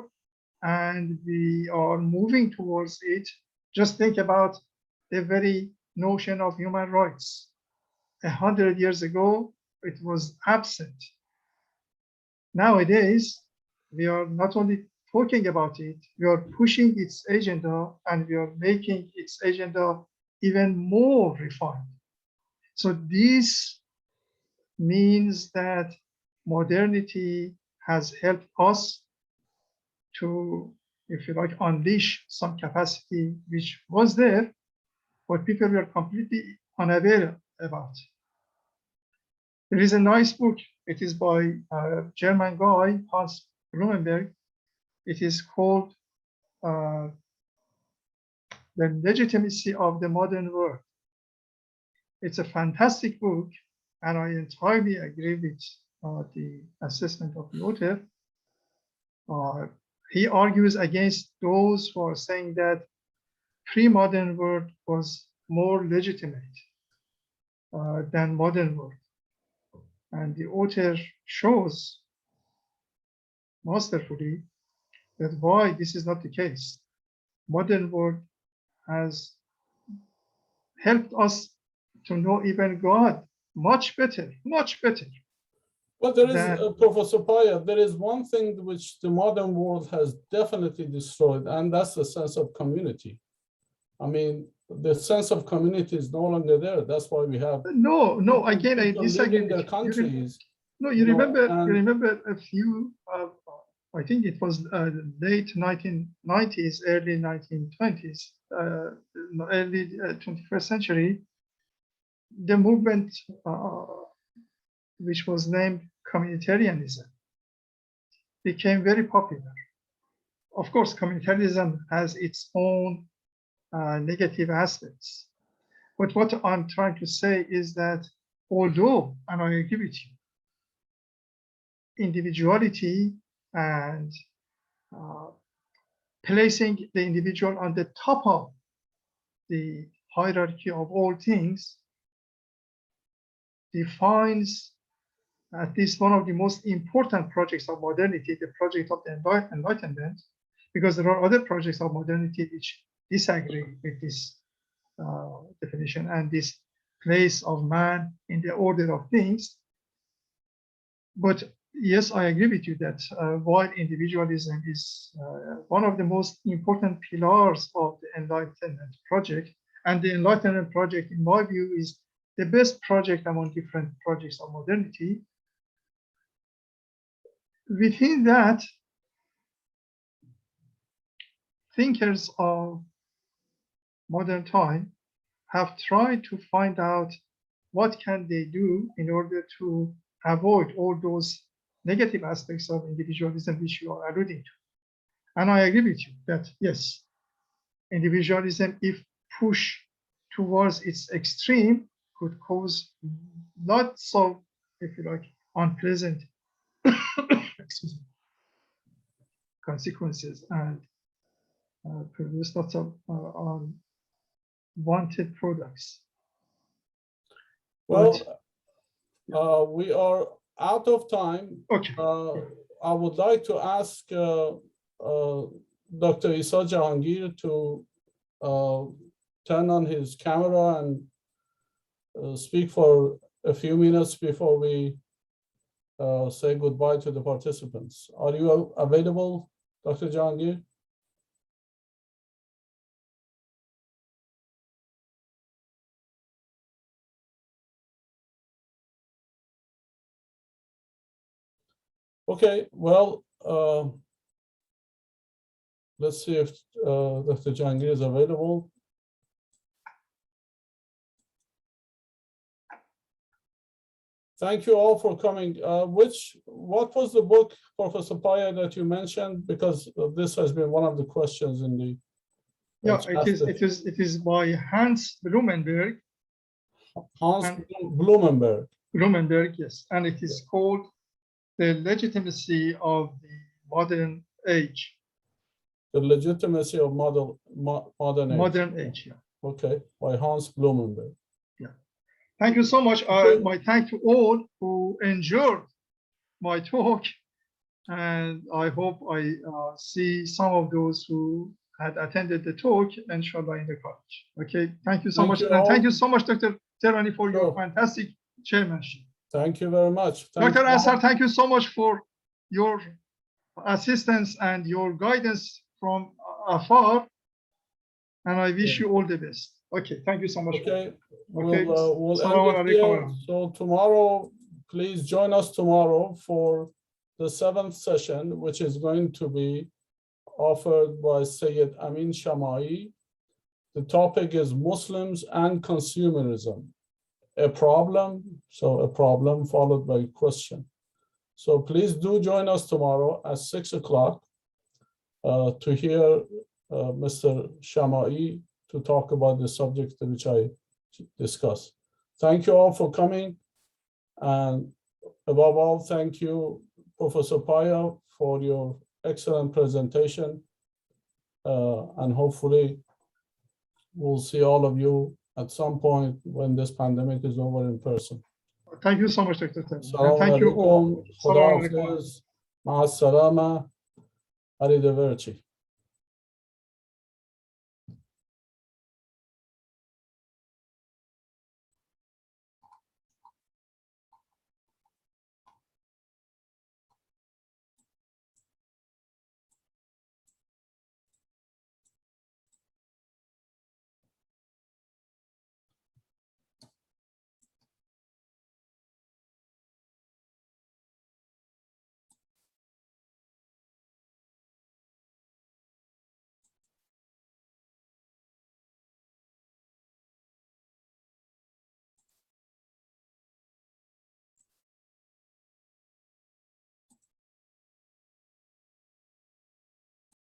and we are moving towards it. Just think about the very notion of human rights. 100 years ago, it was absent. Nowadays, we are not only talking about it, we are pushing its agenda, and we are making its agenda even more refined. So this means that modernity has helped us to, if you like, unleash some capacity which was there, but people were completely unaware about. There is a nice book. It is by a German guy, Hans Blumenberg. It is called The Legitimacy of the Modern World. It's a fantastic book, and I entirely agree with the assessment of the author. He argues against those who are saying that pre-modern world was more legitimate than modern world. And the author shows masterfully that why this is not the case. Modern world has helped us to know even God much better, much better. Well, there is, Professor Paya, there is one thing which the modern world has definitely destroyed, and that's the sense of community. I mean, the sense of community is no longer there. That's why we have no. Again, I disagree. In their countries. You remember a few. I think it was late 1990s, early 1920s, early 21st century. The movement, which was named communitarianism, became very popular. Of course, communitarianism has its own negative aspects, But what I'm trying to say is that although, and I agree with you, individuality and placing the individual on the top of the hierarchy of all things defines at least one of the most important projects of modernity, the project of the Enlightenment, because there are other projects of modernity which disagree with this definition and this place of man in the order of things. But yes, I agree with you that while individualism is one of the most important pillars of the Enlightenment project, and the Enlightenment project, in my view, is the best project among different projects of modernity. Within that, thinkers of modern time have tried to find out what can they do in order to avoid all those negative aspects of individualism which you are alluding to. And I agree with you that yes, individualism, if pushed towards its extreme, could cause not so, if you like, unpleasant consequences and produce lots of unwanted products. Well, we are out of time. Okay. I would like to ask Dr. Isa Jahangir to turn on his camera and speak for a few minutes before we say goodbye to the participants. Are you available, Dr. Jahangir? Okay, well, let's see if Dr. Jahangir is available. Thank you all for coming. What was the book, Professor Paya, that you mentioned? Because this has been one of the questions in the it is by Hans Blumenberg. Hans Blumenberg. Blumenberg, yes, and it is called The Legitimacy of the Modern Age. The Legitimacy of Modern Age. Modern Age, yeah. Okay, by Hans Blumenberg. Yeah. Thank you so much. My thanks to all who enjoyed my talk, and I hope I see some of those who had attended the talk, inshallah, in the college. Okay, thank you so much. And thank you so much, Dr. Terani, for your fantastic chairmanship. Thank you very much. Dr. Asar, thank you so much for your assistance and your guidance from afar. And I wish you all the best. Okay, thank you so much. Okay, okay. we'll end it here. So tomorrow, please join us tomorrow for the 7th session, which is going to be offered by Sayyid Amin Shamai. The topic is Muslims and consumerism. A problem, so a problem followed by a question. So please do join us tomorrow at 6 o'clock to hear Mr. Shamai to talk about the subject which I discussed. Thank you all for coming. And above all, thank you, Professor Paya, for your excellent presentation. And hopefully we'll see all of you at some point when this pandemic is over in person. Thank you so much, Dr. And thank you all. Khuda Hafiz. Ma'as salama. Arrivederci.